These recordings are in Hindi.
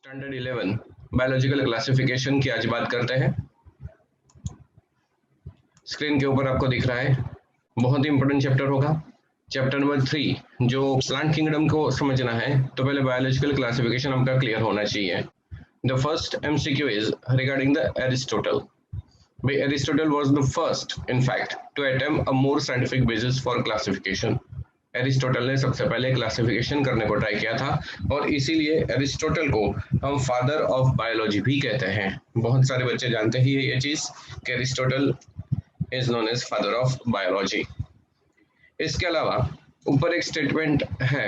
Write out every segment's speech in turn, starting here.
स्टैंडर्ड 11 बायोलॉजिकल क्लासिफिकेशन की आज बात करते हैं। स्क्रीन के ऊपर आपको दिख रहा है, बहुत ही इंपॉर्टेंट चैप्टर होगा। चैप्टर नंबर 3 जो प्लांट किंगडम को समझना है तो पहले बायोलॉजिकल क्लासिफिकेशन आपका क्लियर होना चाहिए। The first MCQ is regarding the Aristotle. भाई Aristotle was the first in fact to attempt a more scientific basis for classification. Aristotle ने सबसे पहले क्लासिफिकेशन करने को ट्राई किया था और इसीलिए एरिस्टोटल को हम फादर ऑफ बायोलॉजी भी कहते हैं। बहुत सारे बच्चे जानते ही है ये चीज कि Aristotle is known as father of biology. इसके अलावा ऊपर एक स्टेटमेंट है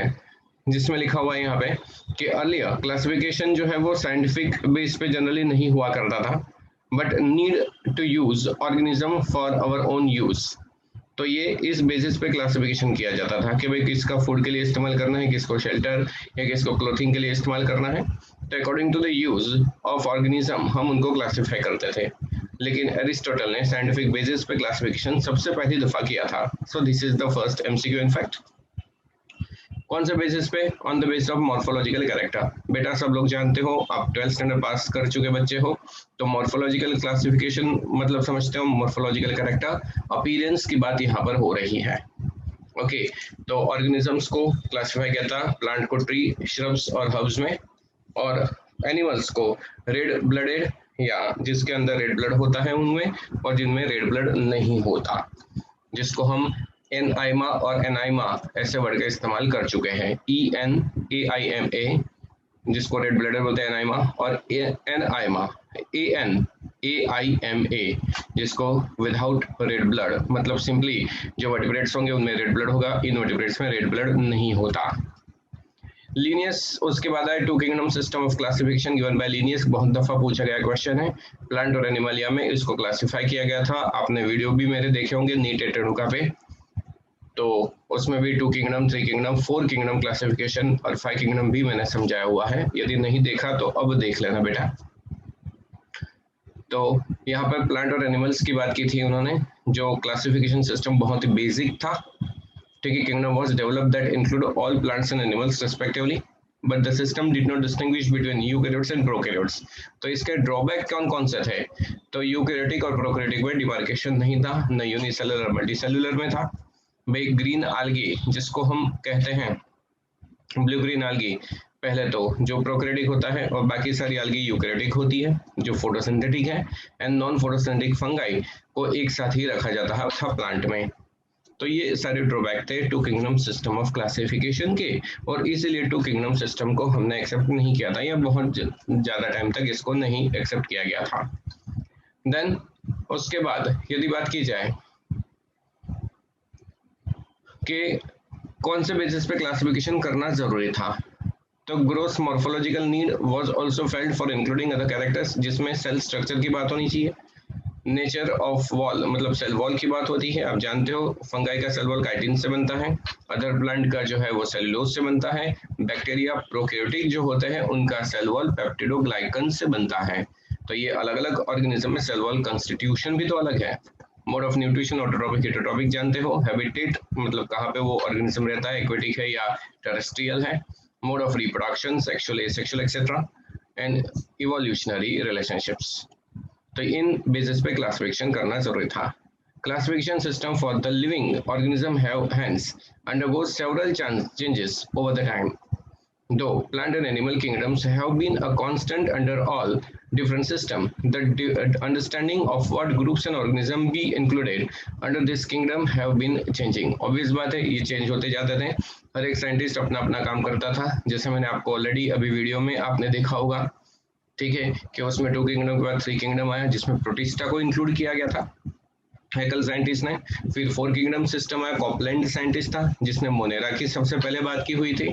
जिसमें लिखा हुआ है यहाँ पे कि अर्लियर क्लासिफिकेशन जो है वो साइंटिफिक बेस पे जनरली नहीं हुआ करता था, but need to use organism for our own use. तो ये इस बेसिस पे क्लासिफिकेशन किया जाता था कि भाई किसका फूड के लिए इस्तेमाल करना है, किसको शेल्टर या किसको क्लोथिंग के लिए इस्तेमाल करना है। तो according to the use of organism हम उनको क्लासिफाई करते थे। लेकिन एरिस्टोटल ने साइंटिफिक बेसिस पे क्लासिफिकेशन सबसे पहली दफा किया था। So this is the first MCQ in fact. कौन से बेसिस पे? On the basis of morphological character. बेटा सब लोग जानते हो, आप 12th स्टैंडर्ड पास कर चुके बच्चे हो, तो मॉर्फोलॉजिकल क्लासिफिकेशन मतलब समझते हो मॉर्फोलॉजिकल कैरेक्टर, अपीयरेंस की बात यहाँ पर हो रही है। ओके, तो ऑर्गेनिजम्स को क्लासिफाई किया था, प्लांट को ट्री, श्रब्स और हर्ब्स में, और एनिमल्स को रेड ब्लडेड या जिसके अंदर रेड ब्लड होता है उनमें, और जिनमें रेड ब्लड नहीं होता, जिसको हम एनआईमा और एनाइमा ऐसे वर्ड का इस्तेमाल कर चुके हैं। ENAIMA जिसको रेड ब्लडर बोलते हैं एनाइमा, और एनआईमा ANAIMA जिसको विदाउट रेड ब्लड, मतलब सिंपली जो वर्टिब्रेट्स होंगे उनमें रेड ब्लड होगा, इन वर्टिब्रेट्स में रेड ब्लड नहीं होता। लीनियस उसके बाद है two kingdom system of classification given by Linnaeus. बहुत दफा पूछा गया क्वेश्चन है, प्लांट और एनिमलिया में इसको क्लासिफाई किया गया था। आपने वीडियो भी मेरे देखे होंगे नीट एटेनुका पे, तो उसमें भी 2 किंगडम, 3 किंगडम, 4 किंगडम क्लासिफिकेशन और 5 किंगडम भी मैंने समझाया हुआ है। यदि नहीं देखा तो अब देख लेना बेटा। तो यहाँ पर प्लांट और एनिमल्स की बात की थी उन्होंने, जो क्लासिफिकेशन सिस्टम बहुत ही बेसिक था। ठीक है, kingdom was developed that include all plants and animals respectively, but the system did not distinguish between eukaryotes and prokaryotes. तो इसके ड्रॉबैक कौन कौन से थे? तो यूकैरियोटिक और प्रोकैरियोटिक में डिमार्केशन नहीं था, न यूनिसेलुलर मल्टीसेलुलर में था। भाई ग्रीन algae जिसको हम कहते हैं ब्लू ग्रीन algae, पहले तो जो प्रोकैरियोटिक होता है और बाकी सारी algae यूकैरियोटिक होती है जो फोटोसिंथेटिक है, एंड नॉन फोटोसिंथेटिक फंगाई को एक साथ ही रखा जाता है प्लांट में। तो ये सारे ड्रॉबैक थे two kingdom system of classification के, और इसीलिए टू किंगडम सिस्टम को हमने एक्सेप्ट नहीं किया था, या बहुत ज्यादा टाइम तक इसको नहीं एक्सेप्ट किया गया था। देन उसके बाद यदि बात की जाए कि कौन से बेसिस पे क्लासिफिकेशन करना जरूरी था, तो gross morphological need was also felt for including other characters, जिसमें सेल स्ट्रक्चर की बात होनी चाहिए, नेचर ऑफ वॉल मतलब सेल वॉल की बात होती है। आप जानते हो फंगाई का सेल वॉल काइटिन से बनता है, अदर प्लांट का जो है वो सेलुलोज से बनता है, बैक्टीरिया प्रोकैरियोटिक जो होते हैं उनका सेल वॉल पेप्टिडोग्लाइकन से बनता है। तो ये अलग अलग ऑर्गेनिज्म में सेल वॉल कंस्टिट्यूशन भी तो अलग है। Mode of nutrition autotrophic heterotrophic जानते हो, हैबिटेट मतलब कहाँ पे वो ऑर्गेनिज्म रहता है, एक्वेटिक है या टेरेस्ट्रियल है, mode of reproduction sexual asexual etcetera, and evolutionary relationships. तो इन बेसिस पे क्लासिफिकेशन करना जरूरी था। Classification system for the living organism have hence undergo several changes over the time. Though plant and animal kingdoms have been a constant under all different systems, the understanding of what groups and organisms be included under this kingdom have been changing. Obvious बात है, ये चेंज होते जाते थे, हर एक साइंटिस्ट अपना अपना काम करता था, जैसे मैंने आपको ऑलरेडी अभी वीडियो में आपने देखा होगा। ठीक है, कि उसमें 2 किंगडम के बाद 3 किंगडम आया जिसमें प्रोटिस्टा को इंक्लूड किया गया था हैकल साइंटिस्ट ने। फिर 4 किंगडम सिस्टम आया, कॉपलैंड साइंटिस्ट था जिसने मोनेरा की सबसे पहले बात की हुई थी,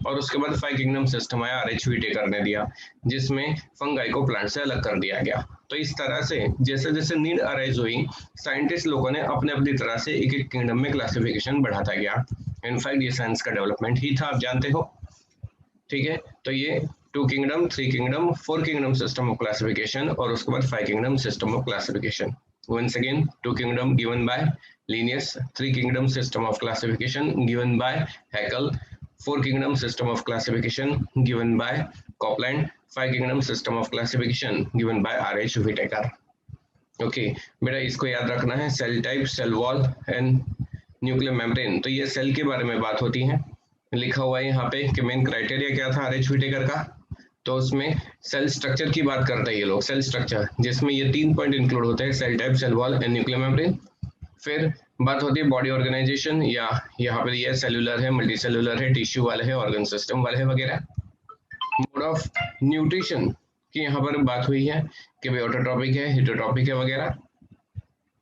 और उसके बाद 5 किंगडम सिस्टम आया, RH व्हिटेकर ने दिया, जिसमें फंगाई को प्लांट से अलग कर दिया गया। तो इस तरह से जैसे जैसे नीड अराइज हुई, साइंटिस्ट लोगों ने अपने अपनी तरह से एक एक किंगडम में क्लासिफिकेशन बढ़ाता गया। इनफैक्ट ये साइंस का डेवलपमेंट ही था, आप जानते हो। ठीक है, तो ये 2 kingdom, 3 kingdom, 4 kingdom system of classification, और उसके बाद 5 kingdom system of classification. Once again, 2 kingdom given by Linnaeus, 3 kingdom system of classification given by Haeckel, 4 kingdom system of classification given by Copland, 5 kingdom system of classification given by R.H. Whittaker. Okay बेटा इसको याद रखना है, cell type, cell wall and nuclear membrane. तो ये सेल के बारे में बात होती है। लिखा हुआ है यहाँ पे कि मेन क्राइटेरिया क्या था आर.एच. व्हिटेकर का, तो उसमें सेल स्ट्रक्चर की बात करते हैं ये लोग, सेल स्ट्रक्चर, जिसमें ये 3 पॉइंट इंक्लूड होते हैं, cell type, cell wall and nuclear membrane. फिर बात होती है बॉडी ऑर्गेनाइजेशन, या यहाँ पर ये सेलुलर है, मल्टी सेलुलर है, टिश्यू वाले है, ऑर्गन सिस्टम वाले है वगैरह। मोड ऑफ न्यूट्रिशन की यहाँ पर बात हुई है कि भाई ऑटोट्रॉपिक है, हेटेरोट्रॉपिक है वगैरह।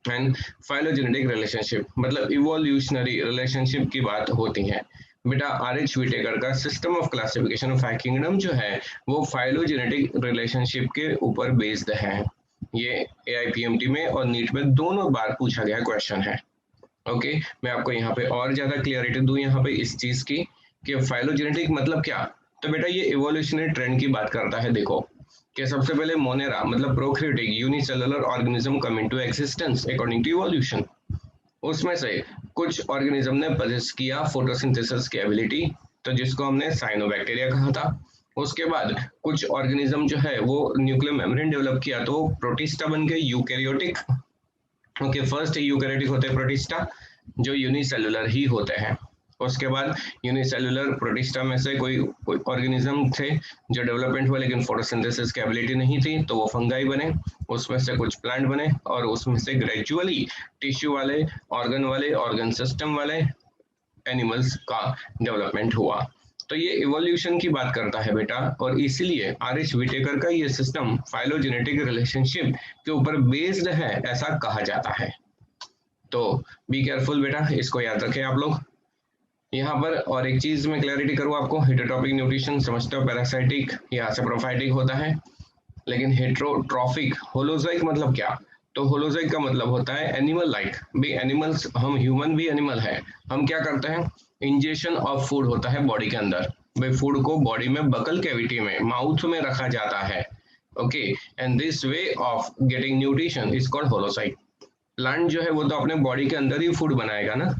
एंड फाइलोजेनेटिक रिलेशनशिप, मतलब इवोल्यूशनरी रिलेशनशिप की बात होती है। बेटा आर.एच. व्हिटेकर का system of classification of 5 kingdom जो है वो फाइलोजेनेटिक रिलेशनशिप के ऊपर बेस्ड है। ये AIPMT में और नीट में दोनों बार पूछा गया क्वेश्चन है। ओके मैं आपको यहाँ पे और ज्यादा क्लियरिटी दूं यहाँ पे इस चीज की कि फाइलोजेनेटिक मतलब क्या। तो बेटा ये इवोल्यूशनरी ट्रेंड की बात करता है। देखो कि सबसे पहले मोनेरा मतलब prokaryotic unicellular organism come into existence according to evolution. उसमें से कुछ ऑर्गेनिज्म ने पजेस किया फोटोसिंथेसिस की एबिलिटी, तो जिसको हमने साइनोबैक्टीरिया कहा था। उसके बाद कुछ ऑर्गेनिज्म जो है वो न्यूक्लियर मेम्ब्रेन डेवलप किया, तो वो प्रोटिस्टा बन गए, यूकैरियोटिक। ओके फर्स्ट यूकैरियोटिक होते हैं प्रोटिस्टा जो यूनिसेलुलर ही होते हैं। उसके बाद यूनिसेलुलर प्रोटिस्टा में से कोई ऑर्गेनिज्म थे जो डेवलपमेंट हुए लेकिन फोटोसिंथेसिस की एबिलिटी नहीं थी, तो वो फंगाई बने। उसमें से कुछ प्लांट बने और उसमें से ग्रेजुअली टिश्यू वाले, ऑर्गन वाले, ऑर्गन सिस्टम वाले एनिमल्स का डेवलपमेंट हुआ। तो ये इवोल्यूशन की बात करता है बेटा, और इसीलिए आर.एच. व्हिटेकर का ये सिस्टम फाइलोजेनेटिक रिलेशनशिप के ऊपर बेस्ड है ऐसा कहा जाता है। तो बी केयरफुल बेटा, इसको याद रखें आप लोग। यहाँ पर और एक चीज मैं क्लैरिटी करूँ आपको, हेटेरोट्रॉपिक न्यूट्रिशन समझते हो, पैरासाइटिक या सेप्रोफाइटिक होता है, लेकिन हेटेरोट्रॉफिक होलोजोइक मतलब क्या। तो होलोजोइक का मतलब होता है एनिमल लाइक। भी एनिमल्स, हम ह्यूमन भी एनिमल है, हम क्या करते हैं, इंजेक्शन ऑफ फूड होता है बॉडी के अंदर। भाई फूड को बॉडी में बकल कैविटी में, माउथ में रखा जाता है। Okay and this way of getting nutrition is called holocyte. Plant जो है वो तो अपने बॉडी के अंदर ही फूड बनाएगा ना,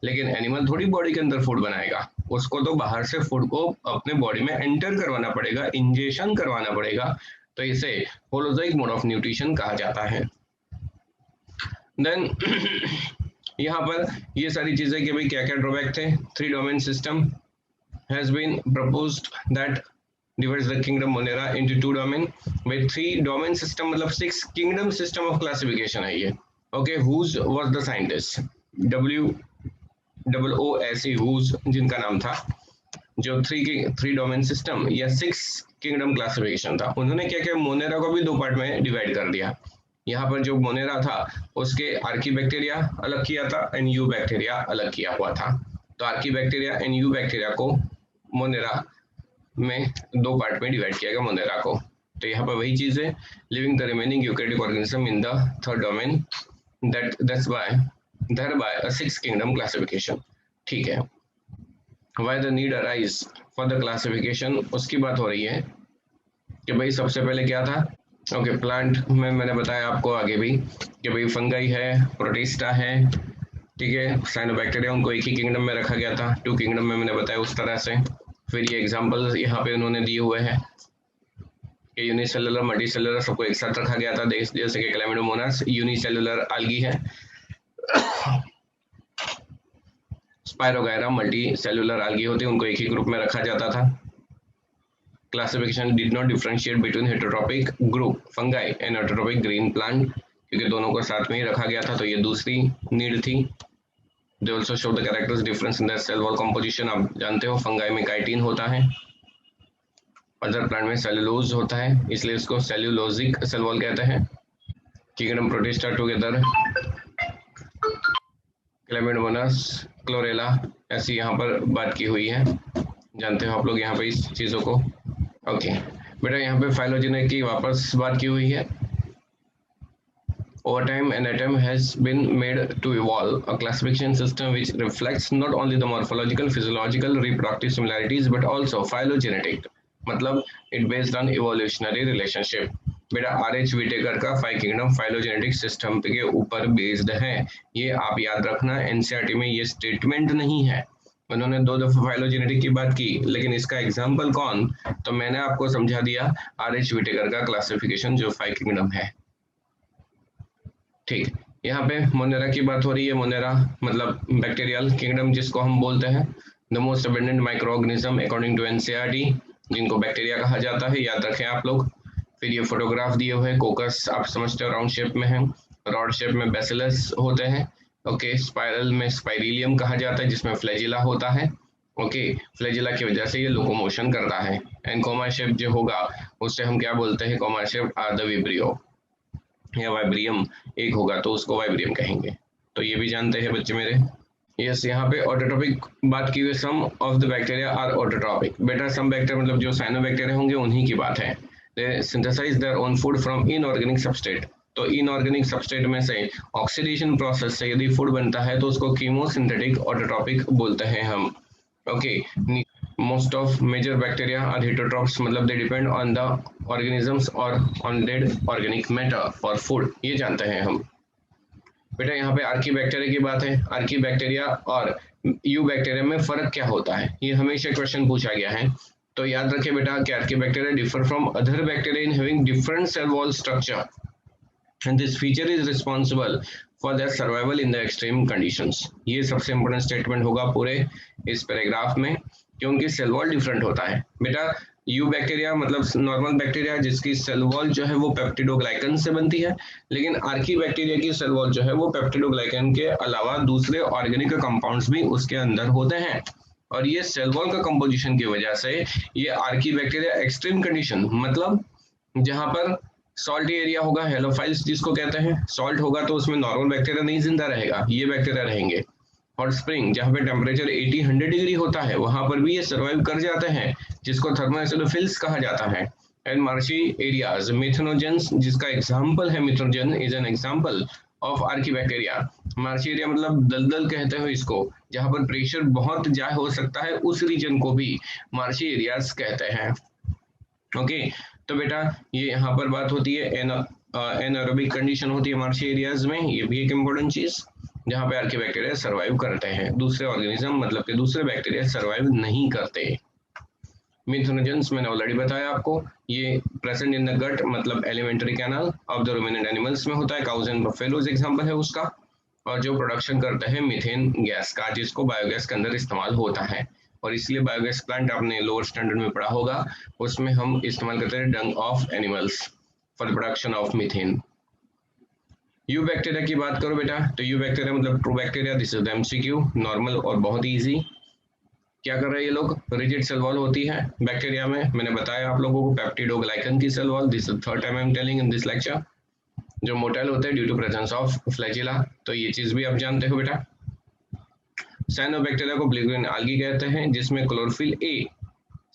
लेकिन एनिमल थोड़ी बॉडी के अंदर फूड बनाएगा, उसको तो बाहर से फूड को अपने बॉडी में एंटर करवाना पड़ेगा, इंजेक्शन करवाना पड़ेगा। तो इसे होलोजोइक मोड ऑफ न्यूट्रिशन कहा जाता है। देन यहाँ पर ये सारी चीजें कि भाई क्या क्या ड्रॉबैक थे। 3 domain system has been proposed that divides the kingdom Monera into 2 domain with 3 domain system, मतलब 6 kingdom system of classification है ये। Okay, whose was the scientist? WOOSE whose जिनका नाम था, जो 3 डोमेन सिस्टम या 6 किंगडम क्लासिफिकेशन था। उन्होंने क्या किया, मोनेरा को भी 2 पार्ट में डिवाइड कर दिया। यहाँ पर जो मोनेरा था उसके आर्की बैक्टीरिया अलग किया था एंड यू बैक्टीरिया अलग किया हुआ था। तो Archie bacteria and you bacteria को मोनेरा में 2 पार्ट में डिवाइड किया गया मोनेरा को। तो यहाँ पर वही चीज है, living the remaining eukaryotic organism in the 3rd domain, that's why thereby a 6 kingdom classification। ठीक है, why the need arise for the classification, उसकी बात हो रही है कि भाई सबसे पहले क्या था। ओके प्लांट में मैंने बताया आपको आगे भी कि भाई फंगाई है, प्रोटिस्टा है, ठीक है, साइनोबैक्टीरिया, उनको एक ही किंगडम में रखा गया था। 2 किंगडम में मैंने बताया उस तरह से। फिर ये एग्जाम्पल यहाँ पे उन्होंने दिए हुए हैं कि यूनिसेलुलर, मल्टीसेलुलर सबको एक साथ रखा गया था, जैसे कि क्लैमिडोमोनास यूनिसेलुलर algae है, स्पाइरोगायरा मल्टी सेलुलर algae होते हैं, उनको एक ही ग्रुप में रखा जाता था। Classification did not differentiate between heterotrophic group fungi and heterotrophic green plant, क्योंकि दोनों को साथ में ही रखा गया था, तो ये दूसरी नीड थी। They also show the characters difference in the cell wall composition. आप जानते हो फंगाई में काइटिन होता है, अदर प्लांट में सेलुलोज होता है, इसलिए इसको सेल्यूलोजिक सेल वॉल कहते हैं। किंगडम प्रोटिस्टा टुगेदर क्लैमिडोमोनास, क्लोरेला, ऐसी यहाँ पर बात की हुई है, जानते हो आप लोग यहाँ पे इस चीजों को। ओके बेटा यहाँ पे फाइलोजेनेटिक की वापस बात की हुई है। Over time, an attempt has been made to evolve a classification system which reflects not only the morphological, physiological, reproductive similarities but also phylogenetic, मतलब it based on evolutionary relationship। बेटा आर.एच. व्हिटेकर का 5 किंगडम फाइलोजेनेटिक सिस्टम के ऊपर बेस्ड है, ये आप याद रखना। एनसीईआरटी में ये स्टेटमेंट नहीं है, उन्होंने 2 दफा फाइलोजेनेटिक की बात की, लेकिन इसका एग्जाम्पल कौन, तो मैंने आपको समझा दिया आर.एच. विटेकर का क्लासिफिकेशन जो 5 किंगडम है। ठीक, यहाँ पे मोनेरा की बात हो रही है। मोनेरा मतलब बैक्टीरियल किंगडम जिसको हम बोलते हैं, the most abundant micro organism according to NCERT, जिनको बैक्टीरिया कहा जाता है, याद रखें आप लोग। फिर ये फोटोग्राफ दिए हुए, कोकस आप समझते हो राउंड शेप में है, रॉड शेप में बेसिलस होते हैं। ओके, स्पाइरल में स्पाइरिलियम कहा जाता है जिसमें फ्लैजिला होता है। ओके, फ्लैजिला की वजह से ये लोकोमोशन करता है। एंड कोमा शेप जो होगा उससे हम क्या बोलते हैं, comma shape are the vibrio या वाइब्रियम एक होगा तो उसको वाइब्रियम कहेंगे। तो ये भी जानते हैं बच्चे मेरे। यस, यहाँ पे ऑटोट्रॉपिक बात की हुई, some of the bacteria are autotrophic. बेटा सम बैक्टीरिया मतलब जो साइनोबैक्टीरिया होंगे उन्हीं की बात है। They synthesize their own food from inorganic substrate. तो इनऑर्गेनिक सबस्ट्रेट में से ऑक्सीडेशन प्रोसेस से यदि फूड बनता है तो उसको कीमोसिंथेटिक ऑटोट्रॉपिक बोलते हैं हम। Okay, most of major bacteria are heterotrophs, मतलब they depend on the organisms or on dead organic matter for food, ये जानते हैं हम। बेटा यहाँ पे आर्की बैक्टीरिया की बात है। आर्की बैक्टीरिया और यू बैक्टीरिया में फर्क क्या होता है, ये हमेशा क्वेश्चन पूछा गया है। तो याद रखिए बेटा कि archaebacteria differ from other bacteria in having different cell wall structure and this feature is responsible for their survival in the extreme conditions. ये सबसे इंपॉर्टेंट स्टेटमेंट होगा पूरे इस पैराग्राफ में कि उनकी सेल वॉल डिफरेंट होता है। बेटा यू बैक्टीरिया मतलब नॉर्मल बैक्टीरिया जिसकी सेल वॉल जो है वो पेप्टिडोग्लाइकन से बनती है, लेकिन आर्की बैक्टीरिया की सेल वॉल जो है वो पेप्टिडोग्लाइकन के अलावा दूसरे ऑर्गेनिक कंपाउंड्स भी उसके अंदर होते हैं। और ये सेल वॉल का कंपोजिशन की वजह से ये आर्की बैक्टीरिया एक्सट्रीम कंडीशन मतलब जहां पर सॉल्टी एरिया होगा, हेलोफाइल्स जिसको कहते हैं, सॉल्ट होगा तो उसमें नॉर्मल बैक्टीरिया नहीं जिंदा रहेगा, ये बैक्टीरिया रहेंगे। हॉट स्प्रिंग जहाँ पे टेम्परेचर 80-100 डिग्री होता है वहां पर भी ये सर्वाइव कर जाते हैं, जिसको थर्मोएसिडोफिल्स कहा जाता है। एंड मार्शी एरियाज मिथेनोजेंस, जिसका एग्जांपल है methanogen is an example of Archie bacteria. Marshy area मतलब दलदल कहते हो इसको, जहां पर प्रेशर बहुत ज्यादा हो सकता है उस रीजन को भी मार्शी एरियाज कहते हैं। ओके, तो बेटा ये यहाँ पर बात होती है एनारोबिक कंडीशन होती है मार्शी एरियाज में, ये भी एक इम्पोर्टेंट चीज जहाँ पे आर्की बैक्टीरिया सर्वाइव करते हैं, दूसरे ऑर्गेनिज्म मतलब कि दूसरे बैक्टीरिया सर्वाइव नहीं करते। मिथेनोजेंस मैंने ऑलरेडी बताया आपको, ये प्रेजेंट इन द गट मतलब alimentary canal of the ruminant animals में होता है। काउज एंड बफेलोज एग्जांपल है उसका, और जो प्रोडक्शन करते हैं मीथेन गैस का, जिसको बायोगैस के अंदर इस्तेमाल होता है। और इसलिए बायोगैस प्लांट आपने लोअर स्टैंडर्ड में पढ़ा होगा, उसमें हम इस्तेमाल करते हैं डंग of animals for the production of methane. You bacteria की बात करो बेटा, तो यू बैक्टीरिया मतलब true bacteria, this is the MCQ, normal और बहुत इजी। क्या कर रहे हैं ये लोग, रिजिड सेल वॉल होती है बैक्टीरिया में, मैंने बताया आप लोगों को पेप्टिडोग्लाइकन की cell wall, this is third time I am telling in this lecture. जो मोटाइल होते हैं due to presence of flagella, तो ये चीज भी आप जानते हो बेटा। साइनोबैक्टीरिया को ब्लू ग्रीन आल्गी कहते हैं, जिसमें chlorophyll a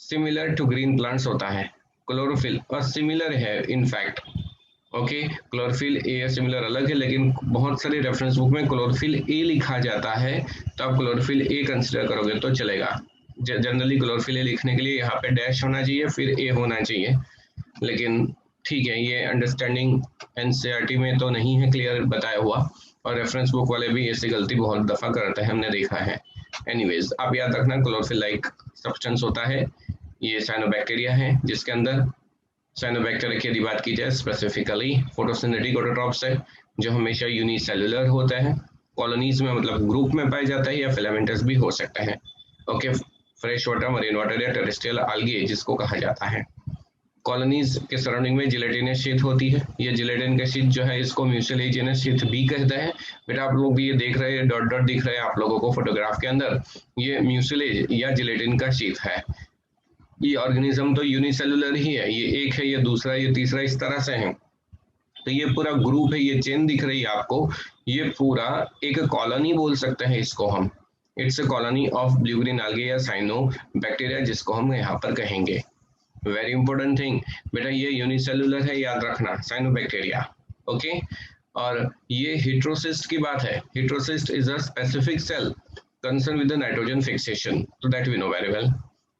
similar to green plants होता है। क्लोरोफिल और सिमिलर है in fact. Okay, chlorophyll a similar अलग है, लेकिन बहुत सारे रेफरेंस बुक में क्लोरोफिल ए लिखा जाता है, तो आप क्लोरोफिल ए कंसिडर करोगे तो चलेगा। जनरली क्लोरोफिल ए लिखने के लिए यहाँ पे डैश होना चाहिए फिर ए होना चाहिए, लेकिन ठीक है ये अंडरस्टैंडिंग एनसीईआरटी में तो नहीं है क्लियर बताया हुआ, और रेफरेंस बुक वाले भी ऐसी गलती बहुत दफा करते हैं, हमने देखा है। एनीवेज आप याद रखना क्लोरोफिल लाइक सब्सटेंस होता है, ये साइनोबैक्टीरिया है जिसके अंदर। साइनोबैक्टीरिया की यदि बात की जाए स्पेसिफिकली फोटोसिंथेटिक ऑटोट्रॉप्स है, जो हमेशा यूनिसेलुलर होता है, कॉलोनीज में मतलब ग्रुप में पाया जाता है, या फिलामेंटस भी हो सकता है। Okay, fresh water, marine water या टेरेस्ट्रियल आल्गी जिसको कहा जाता है। कॉलोनीज के सराउंडिंग में जिलेटिनस शीट होती है, ये जिलेटिन का शीट जो है इसको म्यूसिलेजिनस शीट भी कहते हैं। बेटा आप लोग ये देख रहे हैं डॉट डॉट दिख रहे हैं आप लोगों को फोटोग्राफ के अंदर, ये म्यूसिलेज या जिलेटिन का शीट है। ये ऑर्गेनिज्म तो यूनिसेलुलर ही है, ये एक है, ये दूसरा, ये तीसरा, इस तरह से है। तो ये पूरा ग्रुप है, ये चेन दिख रही है आपको, ये पूरा एक कॉलोनी बोल सकते हैं इसको हम। It's a colony of blue green algae या साइनो बैक्टीरिया, जिसको हम यहाँ पर कहेंगे। वेरी इंपॉर्टेंट थिंग बेटा, ये यूनिसेलुलर है याद रखना, साइनोबैक्टीरिया। ओके, और ये हेटेरोसिस्ट की बात है। Heterocyst is a specific cell concern with the nitrogen fixation, तो that we know very well.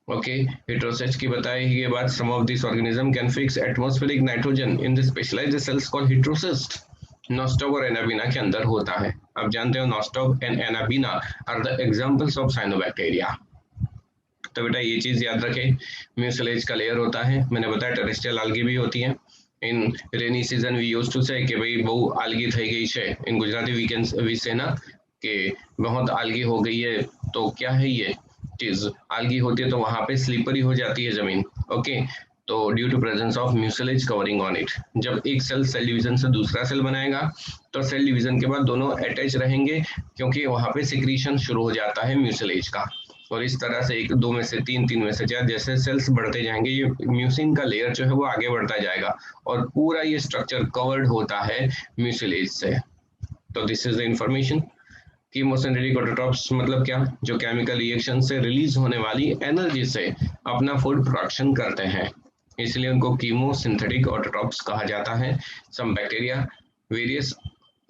Okay, heterocyst की बताई ये बात, some of this organism can fix atmospheric nitrogen in the specialized cells called heterocyst. Nostoc और एनाबिना के अंदर होता है। आप जानते हो Nostoc and Anabaena are the examples of cyanobacteria. तो बेटा ये चीज याद रखें, म्यूसिलेज का लेयर होता है, मैंने बताया टेरेस्ट्रियल आल्गी भी होती है। In rainy season we used to say कि भाई बहु आल्गी થઈ गई છે, इन गुजराती वी से ना कि बहुत आल्गी हो गई है। तो क्या है ये चीज, आल्गी होती है तो वहां पे स्लिपरी हो जाती है जमीन। ओके, तो due to presence of mucilage covering on it, जब एक सेल डिवीजन से दूसरा सेल बनाएगा तो सेल डिवीजन के बाद दोनों अटैच रहेंगे, क्योंकि वहां पे सिक्रीशन शुरू हो जाता है म्यूसिलेज का। और इस तरह से एक, दो में से तीन, तीन में से चार, जैसे सेल्स बढ़ते जाएंगे ये म्यूसिन का लेयर जो है वो आगे बढ़ता जाएगा और पूरा ये स्ट्रक्चर कवर्ड होता है म्यूसिलेज से। तो this is the information. Chemosynthetic autotrophs मतलब क्या, जो केमिकल रिएक्शन से रिलीज होने वाली एनर्जी से अपना फूड प्रोडक्शन करते हैं, इसलिए उनको कीमोसिंथेटिक ऑटोट्रॉप्स कहा जाता है। Some bacteria various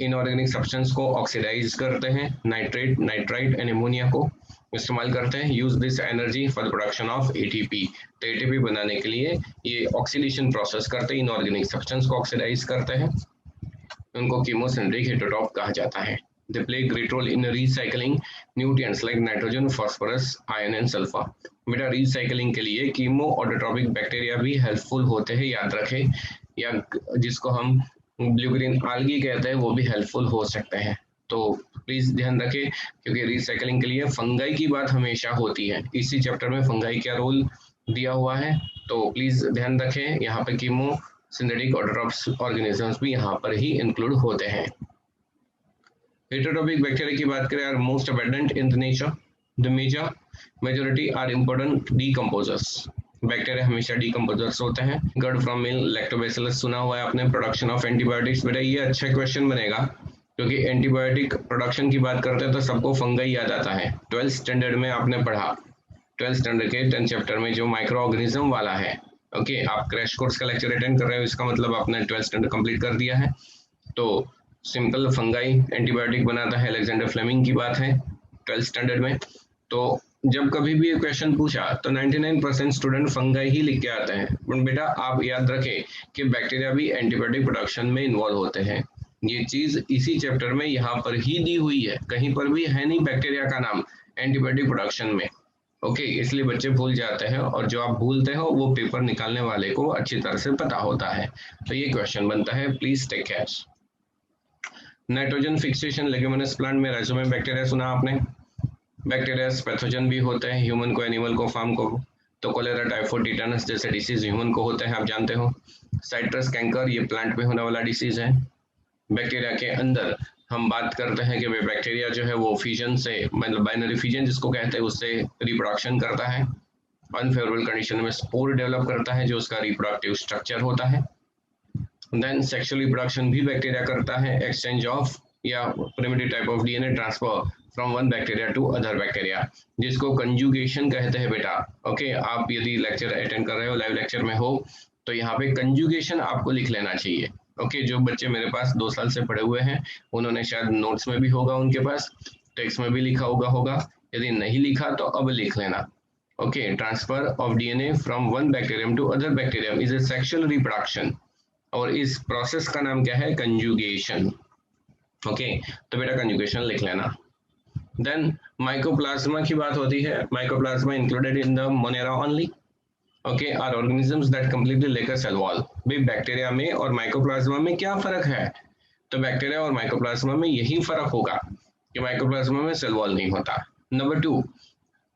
inorganic substance को ऑक्सीडाइज करते हैं, नाइट्रेट, नाइट्राइट एंड अमोनिया को इस्तेमाल करते हैं। Use this energy for the production of ATP, तो एटीपी बनाने के लिए ये ऑक्सीडेशन प्रोसेस करते हैं, इनऑर्गेनिक सब्सटेंस को ऑक्सीडाइज करते हैं, उनको कीमोसिंथेटिक हेटेरोटॉप कहा जाता है। They play a great role in recycling nutrients like nitrogen, phosphorus, iron and sulfur. बेटा रिसाइकलिंग के लिए कीमो ऑटोट्रॉपिक बैक्टीरिया भी हेल्पफुल होते हैं, याद रखें, या जिसको हम ब्लू ग्रीन आल्गी कहते हैं वो भी हेल्पफुल हो सकते हैं। तो प्लीज ध्यान रखें, क्योंकि रिसाइकलिंग के लिए फंगाई की बात हमेशा होती है, इसी चैप्टर में फंगाई क्या रोल दिया हुआ है, तो प्लीज ध्यान रखें, यहाँ पे कीमो सिंथेटिक ऑटोट्रॉप्स ऑर्गेनिजम्स भी यहाँ पर ही इंक्लूड होते हैं। हेटेरोटॉपिक बैक्टीरिया की बात करें, are most abundant in the nature, the majority are important decomposers. Bacteria हमेशा डीकंपोजर्स होते हैं। गड फ्रॉम मिल लैक्टोबैसिलस सुना हुआ है आपने, प्रोडक्शन ऑफ एंटीबायोटिक्स, बेटा ये अच्छा क्वेश्चन बनेगा, क्योंकि एंटीबायोटिक प्रोडक्शन की बात करते हैं तो सबको फंगाई याद आता है। 12th स्टैंडर्ड में आपने पढ़ा, 12th स्टैंडर्ड के 10th चैप्टर में जो माइक्रो ऑर्गेनिज्म वाला है। ओके, आप क्रैश कोर्स का लेक्चर अटेंड कर रहे हो, इसका मतलब आपने 12th स्टैंडर्ड कंप्लीट कर दिया है। तो सिंपल फंगाई एंटीबायोटिक बनाता है, अलेक्जेंडर फ्लेमिंग की बात है 12th स्टैंडर्ड में। तो जब कभी भी ये क्वेश्चन पूछा तो 99% स्टूडेंट फंगाई ही लिख के आते हैं, बट बेटा आप याद रखें कि बैक्टीरिया भी एंटीबायोटिक प्रोडक्शन में इन्वॉल्व होते हैं। ये चीज इसी चैप्टर में यहाँ पर ही दी हुई है, कहीं पर भी है नहीं बैक्टीरिया का नाम एंटीबायोटिक प्रोडक्शन में। ओके, इसलिए बच्चे भूल जाते हैं, और जो आप भूलते हो वो पेपर निकालने वाले को अच्छी तरह से पता होता है। तो ये क्वेश्चन बनता है, please take care. Nitrogen fixation leguminous plant में राइजोबियम बैक्टीरिया सुना आपने। बैक्टीरिया पैथोजन भी होते हैं, ह्यूमन को, एनिमल को, फार्म को। तो कोलेरा, टाइफाइड, टिटानस जैसे डिसीज ह्यूमन को होते हैं, आप जानते हो। साइट्रस कैंकर ये प्लांट में होने वाला डिसीज है। बैक्टीरिया के अंदर हम बात करते हैं कि बैक्टीरिया जो है वो फिजन से, मतलब बाइनरी फिजन जिसको कहते हैं, उससे रिप्रोडक्शन करता है। अनफेवरेबल कंडीशन में स्पोर डेवलप करता है, जो उसका रिप्रोडक्टिव स्ट्रक्चर होता है। देन सेक्सुअल रिप्रोडक्शन भी बैक्टीरिया करता है, एक्सचेंज ऑफ या primitive type of DNA transfer from one bacteria to other bacteria, जिसको कंजुगेशन कहते हैं बेटा। ओके, आप यदि लेक्चर अटेंड कर रहे हो, लाइव लेक्चर में हो, तो यहाँ पे कंजुगेशन आपको लिख लेना चाहिए। ओके, जो बच्चे मेरे पास 2 साल से पढ़े हुए हैं उन्होंने शायद नोट्स में भी होगा, उनके पास टेक्स्ट में भी लिखा होगा, यदि नहीं लिखा तो अब लिख लेना। Okay, transfer of DNA from one bacterium to other bacterium is a sexual reproduction, और इस प्रोसेस का नाम क्या है, कंजुगेशन। ओके, तो बेटा कंजुगेशन लिख लेना। देन माइकोप्लाज्मा की बात होती है, mycoplasma included in the Monera only. Okay, are organisms that completely lack a cell wall. भाई बैक्टीरिया में और माइकोप्लाज्मा में क्या फर्क है, तो बैक्टीरिया और माइकोप्लाज्मा में यही फर्क होगा कि माइकोप्लाज्मा में सेल वॉल नहीं होता। नंबर 2,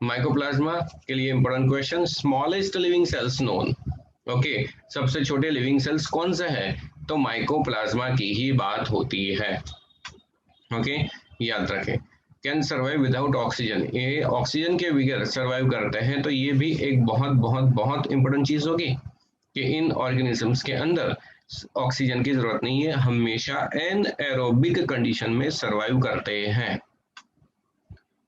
माइकोप्लाज्मा के लिए important question, smallest living cells known. Okay, सबसे छोटे लिविंग सेल्स कौन से हैं, तो माइकोप्लाज्मा की ही बात होती है। ओके, याद रखें। कैन सर्वाइव विदाउट ऑक्सीजन, ये ऑक्सीजन के बगैर सर्वाइव करते हैं, तो ये भी एक बहुत बहुत बहुत इंपॉर्टेंट चीज होगी कि इन ऑर्गेनिजम्स के अंदर ऑक्सीजन की जरूरत नहीं है, हमेशा एनएरोबिक कंडीशन में सर्वाइव करते हैं।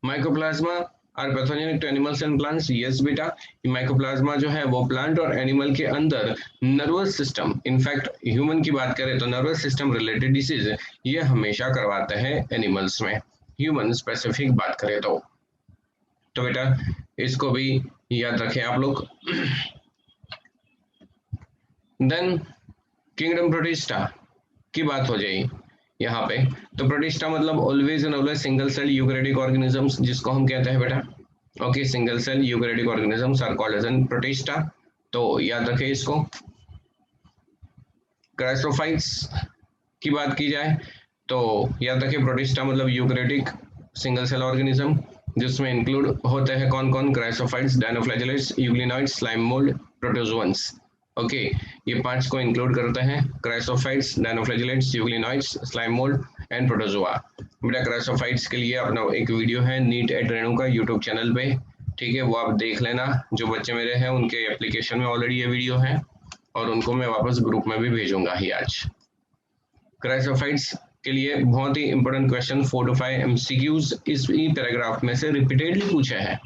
Mycoplasma are pathogenic to animals and plants, yes बेटा, माइकोप्लाज्मा जो है वो प्लांट और एनिमल के अंदर नर्वस सिस्टम, इनफैक्ट ह्यूमन की बात करें तो नर्वस सिस्टम रिलेटेड डिसीज ये हमेशा करवाते हैं एनिमल्स में, ह्यूमन स्पेसिफिक बात करें तो बेटा इसको भी याद रखें आप लोग। देन किंगडम प्रोटिस्टा की बात हो जाएगी, यहाँ पे। तो प्रोटिस्टा मतलब always and always single cell eukaryotic organisms, जिसको हम कहते हैं बेटा, okay, single cell eukaryotic organisms are called as Protista. तो याद रखें इसको। क्राइसोफाइट्स की बात की जाए तो याद रखें प्रोटिस्टा मतलब यूकैरियोटिक सिंगल सेल ऑर्गेनिज्म, जिसमें इंक्लूड होते हैं कौन कौन, chrysophytes, dinoflagellates, euglenoids, slime mould, protozoans. Okay, ये 5 को इंक्लूड करते हैं, chrysophytes, dinoflagellates, euglenoids, slime mould and protozoa. बेटा क्राइसोफाइट्स के लिए अपना एक वीडियो है नीट एट रेणु का यूट्यूब चैनल पे, ठीक है, वो आप देख लेना। जो बच्चे मेरे हैं उनके एप्लीकेशन में ऑलरेडी ये वीडियो है और उनको मैं वापस ग्रुप में भी भेजूंगा ही आज। क्राइसोफाइट्स के लिए बहुत ही इंपॉर्टेंट क्वेश्चन 4 to 5 एमसीक्यूज इस पैराग्राफ में से रिपीटेडली पूछा है।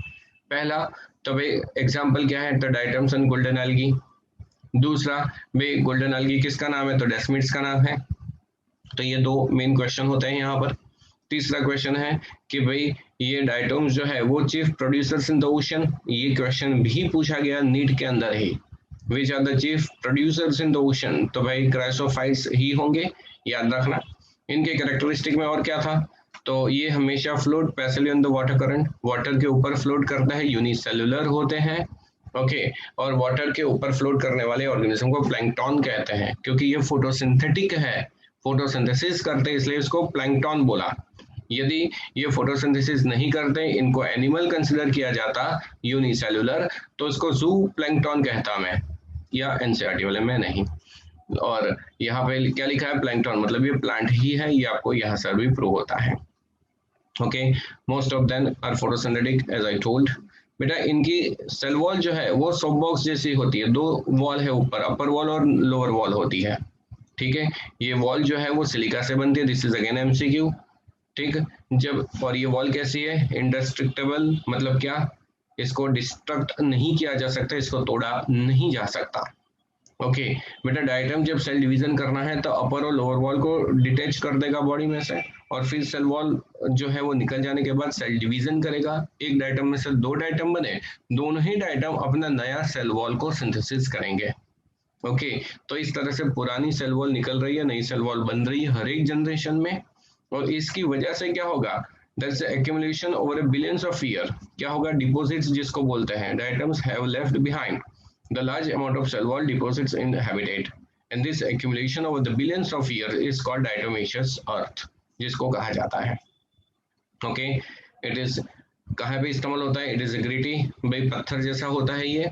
पहला तो भाई एग्जांपल क्या है, तो डाइटम्स एंड गोल्डन एल्गी। दूसरा भाई गोल्डन एल्गी किसका नाम है, तो डेस्मिड्स का नाम है। तो ये 2 मेन क्वेश्चन होते हैं यहाँ पर। तीसरा क्वेश्चन है कि भाई ये डाइटम्स जो है वो chief producers in the ocean, ये क्वेश्चन भी पूछा गया नीट के अंदर ही। Which are the chief producers in the ocean, तो भाई क्राइसोफाइट्स ही होंगे, याद रखना। इनके कैरेक्टरिस्टिक में और क्या था, तो ये हमेशा float passively on the water current, water के ऊपर फ्लोट करता है, यूनिसेलुलर होते हैं, ओके। और वाटर के ऊपर फ्लोट करने वाले ऑर्गेनिज्म को प्लैंकटन कहते हैं, क्योंकि ये फोटोसिंथेटिक है, फोटोसिंथेसिस करते हैं, इसलिए इसको प्लैंकटन बोला। यदि ये फोटोसिंथेसिस नहीं करते, इनको एनिमल कंसिडर किया जाता यूनिसेलुलर, तो इसको जू प्लैंकटन कहता मैं, या एनसीईआरटी वाले में नहीं। और यहाँ पे क्या लिखा है, प्लैंकटन मतलब ये प्लांट ही है, ये आपको यहाँ से भी प्रूव होता है। Okay, most of them are photosynthetic as I told. बेटा इनकी सेल वॉल जो है वो सॉफ्ट बॉक्स जैसी होती है, 2 वॉल है ऊपर, अपर वॉल और लोअर वॉल होती है, ठीक है। ये वॉल जो है वो सिलिका से बनती है, दिस इज अगेन एमसीक्यू, ठीक। जब और ये वॉल कैसी है, इंडेस्ट्रक्टेबल मतलब क्या, इसको डिस्ट्रक्ट नहीं किया जा सकता, इसको तोड़ा नहीं जा सकता। ओके बेटा डायग्राम जब सेल डिवीजन करना है तो अपर और लोअर वॉल को डिटेच कर देगा बॉडी में से, और फिर सेल वॉल जो है वो निकल जाने के बाद सेल डिवीजन करेगा। एक डायटम में से 2 डायटम बने, दोनों ही डायटम अपना नया सेल वॉल को सिंथेसिस करेंगे। ओके, तो इस तरह से पुरानी सेल वॉल निकल रही है, नई सेल वॉल बन रही है हर एक जनरेशन में। और इसकी वजह से क्या होगा, that's accumulation over a billions of year. क्या होगा, डिपॉजिट्स जिसको बोलते हैं, diatoms have left behind the large amount of cell wall deposits in the habitat, and this accumulation over the billions of years is called diatomaceous earth, जिसको कहा जाता है। ओके, इट इज कहाँ पे इस्तेमाल होता है, इट इज ग्रिटी, भाई पत्थर जैसा होता है ये,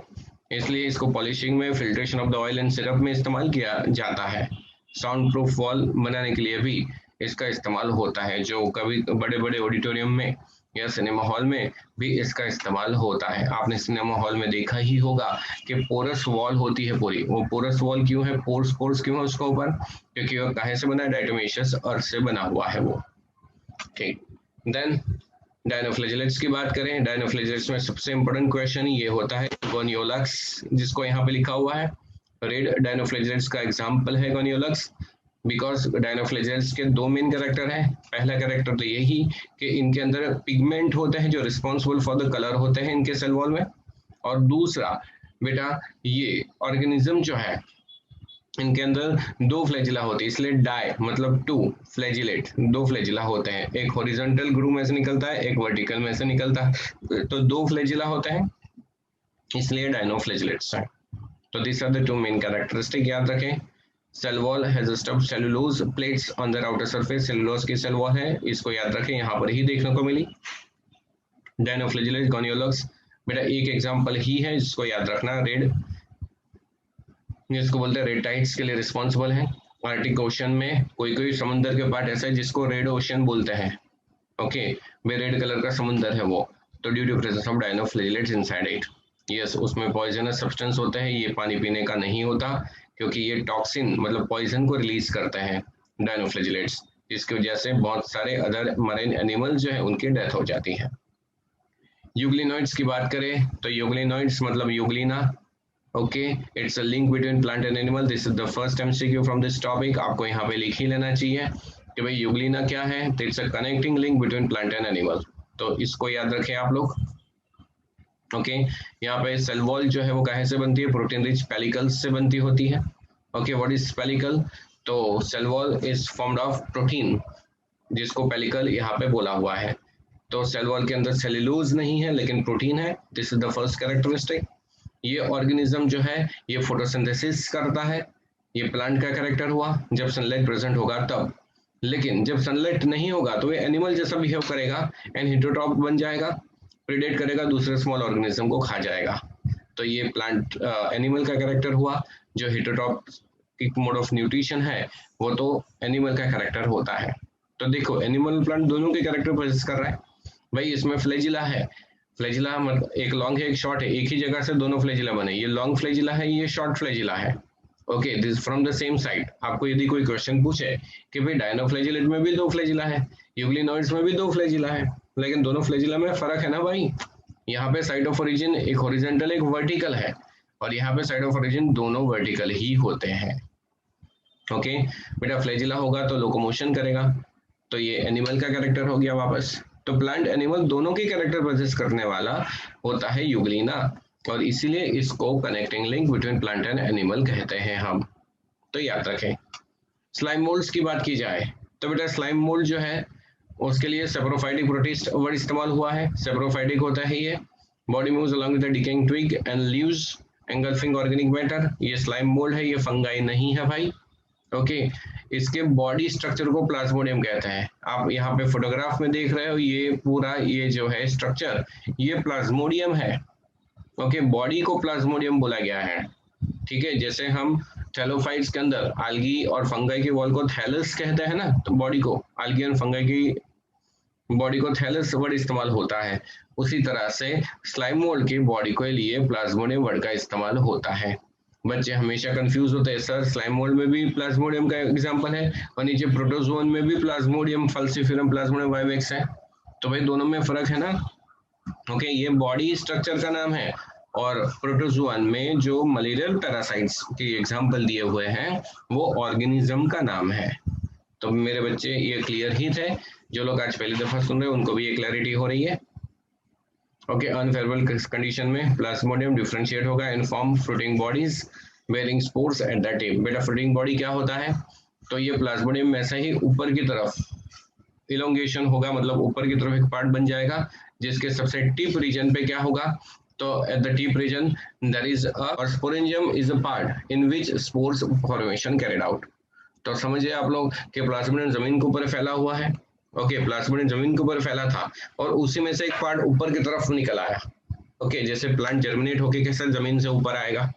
इसलिए इसको पॉलिशिंग में, filtration of the oil and syrup में इस्तेमाल किया जाता है। साउंड प्रूफ वॉल बनाने के लिए भी इसका इस्तेमाल होता है, जो कभी बड़े बड़े ऑडिटोरियम में या सिनेमा हॉल में भी इसका इस्तेमाल होता है। आपने सिनेमा हॉल में देखा ही होगा कि पोरस वॉल होती है पूरी, वो पोरस वॉल क्यों है, पोर्स पोर्स क्यों है उसके ऊपर, क्योंकि वो कहाँ से बना है, डायटोमेशियस अर्थ से बना हुआ है वो, ठीक। देन डायनोफ्लैजेलेट्स की बात करें, डायनोफ्लैजेलेट्स में सबसे इंपॉर्टेंट क्वेश्चन ये होता है गोनियोलक्स, जिसको यहाँ पे लिखा हुआ है। रेड डायनोफ्लैजेलेट्स का एग्जाम्पल है गोनियोलक्स, बिकॉज डायनोफ्लैजेलेट्स के 2 मेन कैरेक्टर हैं। पहला कैरेक्टर तो यही कि इनके अंदर पिगमेंट होते हैं जो रिस्पॉन्सिबल फॉर द कलर होते हैं इनके सेल वॉल में, और दूसरा बेटा ये ऑर्गेनिज्म जो है इनके अंदर 2 फ्लैजिला होती है, इसलिए डाई मतलब 2 फ्लैजिलेट, 2 फ्लैजिला होते हैं, एक हॉरिजॉन्टल ग्रूव में से निकलता है, एक वर्टिकल में से निकलता है, तो 2 फ्लैजिला होते हैं, इसलिए डायनोफ्लैजिलेट्स हैं। तो this are the 2 main characteristic, याद रखें। Cell wall has stuffed cellulose plates on their outer surface, cellulose की सेल वॉल है, इसको याद रखें, यहाँ पर ही देखने को मिली। डायनोफ्लैजिलेट्स गोनियोलक्स बेटा एक एग्जांपल ही है, इसको याद रखना, रेड जिसको बोलते हैं रेड टाइड्स के लिए रिस्पॉन्सिबल है। आर्टिक ओशन में कोई कोई समुद्र के पार्ट ऐसा है जिसको रेड ओशन बोलते हैं, ओके, वे रेड कलर का समुद्र है वो, तो due to presence of dinoflagellates inside it. Yes, उसमें पॉइजनस सब्सटेंस होते हैं, ये पानी पीने का नहीं होता, क्योंकि ये टॉक्सिन मतलब पॉइजन को रिलीज करते हैं डायनोफ्लैजिलेट्स, जिसकी वजह से बहुत सारे अदर मरीन एनिमल्स जो है उनकी डेथ हो जाती है। यूग्लिनॉइड्स की बात करें तो यूग्लिनॉइड्स मतलब Euglena, okay, it's a link between plant and animal, this is the first MCQ from this topic, आपको यहाँ पे लिख ही लेना चाहिए कि भाई यूग्लिना क्या है, तो it's a connecting link between plant and animal, तो इसको याद रखें आप लोग। ओके, यहाँ पे सेल वॉल जो है वो काहे से बनती है, प्रोटीन रिच पेलिकल्स से बनती होती है। ओके, व्हाट इज पेलिकल, तो cell wall is formed of protein, जिसको पेलिकल यहाँ पे बोला हुआ है। तो सेल वॉल के अंदर सेल्यूलोज नहीं है लेकिन प्रोटीन है। This is the first characteristic. ये ऑर्गेनिज्म जो है ये फोटोसिंथेसिस करता है। ये प्लांट का कैरेक्टर हुआ जब सनलाइट प्रेजेंट होगा तब। लेकिन जब सनलाइट नहीं होगा तो ये एनिमल जैसा बिहेव करेगा एंड हेटेरोट्रॉफ बन जाएगा, प्रीडेट करेगा, दूसरे स्मॉल ऑर्गेनिज्म को खा जाएगा। तो ये प्लांट एनिमल का कैरेक्टर हुआ। जो हेटेरोट्रॉफ मोड ऑफ न्यूट्रिशन है वो तो एनिमल का कैरेक्टर होता है। तो देखो एनिमल प्लांट दोनों के कैरेक्टर पोजेस कर रहा है भाई। इसमें फ्लैजिला है, फ्लैजिला मतलब एक लॉन्ग है एक शॉर्ट है, एक ही जगह से दोनों फ्लैजिला बने। ये लॉन्ग फ्लैजिला है, ये शॉर्ट फ्लैजिला है। Okay, this from the same side. आपको यदि कोई क्वेश्चन पूछे कि भाई डायनोफ्लैजिलेट में भी 2 फ्लैजिला है, यूग्लिनोइड्स में भी 2 फ्लैजिला है, लेकिन दोनों फ्लैजिला में फर्क है ना भाई। यहाँ पे साइड ऑफ ओरिजिन एक हॉरिजॉन्टल एक वर्टिकल है, और यहाँ पे साइड ऑफ ओरिजिन दोनों वर्टिकल ही होते हैं। ओके बेटा, फ्लैजिला होगा तो लोकोमोशन करेगा, तो ये एनिमल का कैरेक्टर हो गया वापस। तो प्लांट एनिमल दोनों के कैरेक्टर पोजेस करने वाला होता है यूग्लिना, और इसीलिए इसको connecting link between plant and animal कहते हैं हम। तो याद रखें। स्लाइम मोल्ड्स की बात की जाए तो बेटा स्लाइम मोल्ड जो है उसके लिए सेप्रोफाइटिक प्रोटिस्ट वर्ड इस्तेमाल हुआ है। सेप्रोफाइटिक होता है ये, body moves along with the decaying twig and leaves engulfing organic matter. ये स्लाइम मोल्ड है, ये फंगाई नहीं है भाई। ओके, इसके बॉडी स्ट्रक्चर को प्लाज्मोडियम कहते हैं। आप यहाँ पे फोटोग्राफ में देख रहे हो, ये पूरा ये जो है स्ट्रक्चर ये प्लाज्मोडियम है। ओके, बॉडी को प्लाज्मोडियम बोला गया है। ठीक है, जैसे हम थैलोफाइट्स के अंदर आल्गी और फंगाई के वॉल को थैलस कहते हैं ना, तो बॉडी को आल्गी और फंगाई की बॉडी को थैलस वर्ड इस्तेमाल होता है। उसी तरह से स्लाइम मोल्ड की बॉडी के लिए प्लाज्मोडियम वर्ड का इस्तेमाल होता है। बच्चे हमेशा कंफ्यूज होते हैं, सर स्लाइम मोल्ड में भी प्लाज्मोडियम का एग्जांपल है और नीचे प्रोटोजोन में भी प्लाज्मोडियम फाल्सिफेरम प्लाज्मोडियम वाइवेक्स है, तो भाई दोनों में फर्क है ना। ओके, ये बॉडी स्ट्रक्चर का नाम है, और प्रोटोजोन में जो मलेरियल पैरासाइट्स के एग्जांपल दिए हुए हैं वो ऑर्गेनिज्म का नाम है। तो मेरे बच्चे ये क्लियर ही थे, जो लोग आज पहली दफा सुन रहे हैं उनको भी ये क्लैरिटी हो रही है। ओके, अनफेवरेबल कंडीशन में प्लाज्मोडियम डिफरेंशिएट होगा in form fruiting bodies bearing spores eight the tip. बेटा फ्रूटिंग बॉडी क्या होता है, तो ये प्लाज्मोडियम में से ही ऊपर की तरफ इलोंगेशन होगा, मतलब ऊपर की तरफ एक पार्ट बन जाएगा जिसके सबसे टिप रीजन पे क्या होगा, तो at the tip region there is a sporangium is a part in which spores formation carried out. तो समझिए आप लोग कि प्लाज्मोडियम जमीन के ऊपर फैला हुआ है। ओके, प्लाज्मोडियम जमीन के ऊपर फैला था और उसी में से एक पार्ट ऊपर की तरफ निकल आया। ओके, जैसे प्लांट जर्मिनेट होके कैसे जमीन से ऊपर आएगा,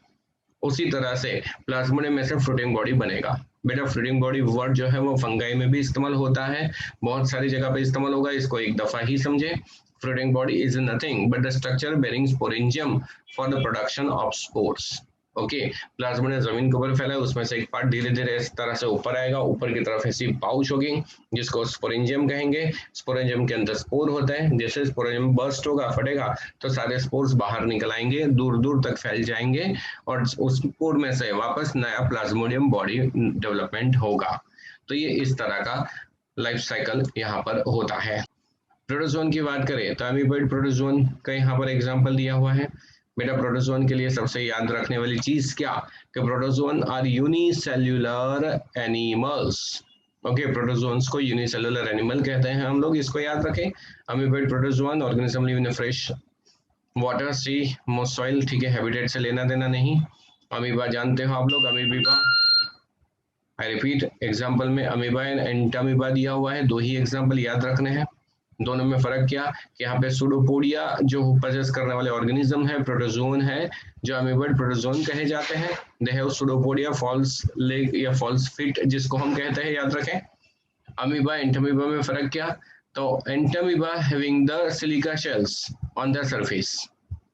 उसी तरह से प्लाज्मोडियम में से फ्रूटिंग बॉडी बनेगा। बेटा फ्रूटिंग बॉडी वर्ड जो है वो फंगाई में भी इस्तेमाल होता है, बहुत सारी जगह पे इस्तेमाल होगा, इसको एक दफा ही समझे। Fruiting body is nothing but the structure bearing sporangium for the production of spores. Okay, plasmodium जमीन के ऊपर फैला है, उसमें से एक पार्ट धीरे धीरे इस तरह से ऊपर आएगा, ऊपर की तरफ ऐसी पाउच होगी जिसको स्पोरेंजियम कहेंगे। स्पोरेंजियम के अंदर स्पोर होता है, जैसे स्पोरेंजियम बर्स्ट होगा फटेगा तो सारे स्पोर्स बाहर निकल आएंगे, दूर दूर तक फैल जाएंगे और उस स्पोर में से वापस नया प्लाज्मोडियम बॉडी डेवलपमेंट होगा। तो ये इस तरह का लाइफ साइकिल यहाँ पर होता है। प्रोटोजोन की बात करें तो अमीबॉइड प्रोटोजोन का यहाँ पर एग्जाम्पल दिया हुआ है। बेटा प्रोटोजोन के लिए सबसे याद रखने वाली चीज क्या, कि protozoan are unicellular animals. Okay, protozoans को यूनिसेल्युलर एनिमल कहते हैं हम लोग, इसको याद रखें। Amoeboid protozoan organism live in fresh water, sea, most soil. ठीक है, हैबिटेट से लेना देना नहीं। अमीबा जानते हो आप लोग, अमीबा आई रिपीट एग्जाम्पल में अमीबा एंड एंटामीबा दिया हुआ है, 2 ही एग्जाम्पल याद रखने हैं। दोनों में फर्क क्या कि यहाँ पे सूडोपोडिया जो पोजेस करने वाले ऑर्गेनिज्म है, प्रोटोजोन है जो अमीबॉइड प्रोटोजोन कहे जाते हैं। They have pseudopodia false leg या फॉल्स फीट जिसको हम कहते हैं, याद रखें। अमीबा एंटामीबा में फर्क क्या, तो Entamoeba having the silica shells on the surface.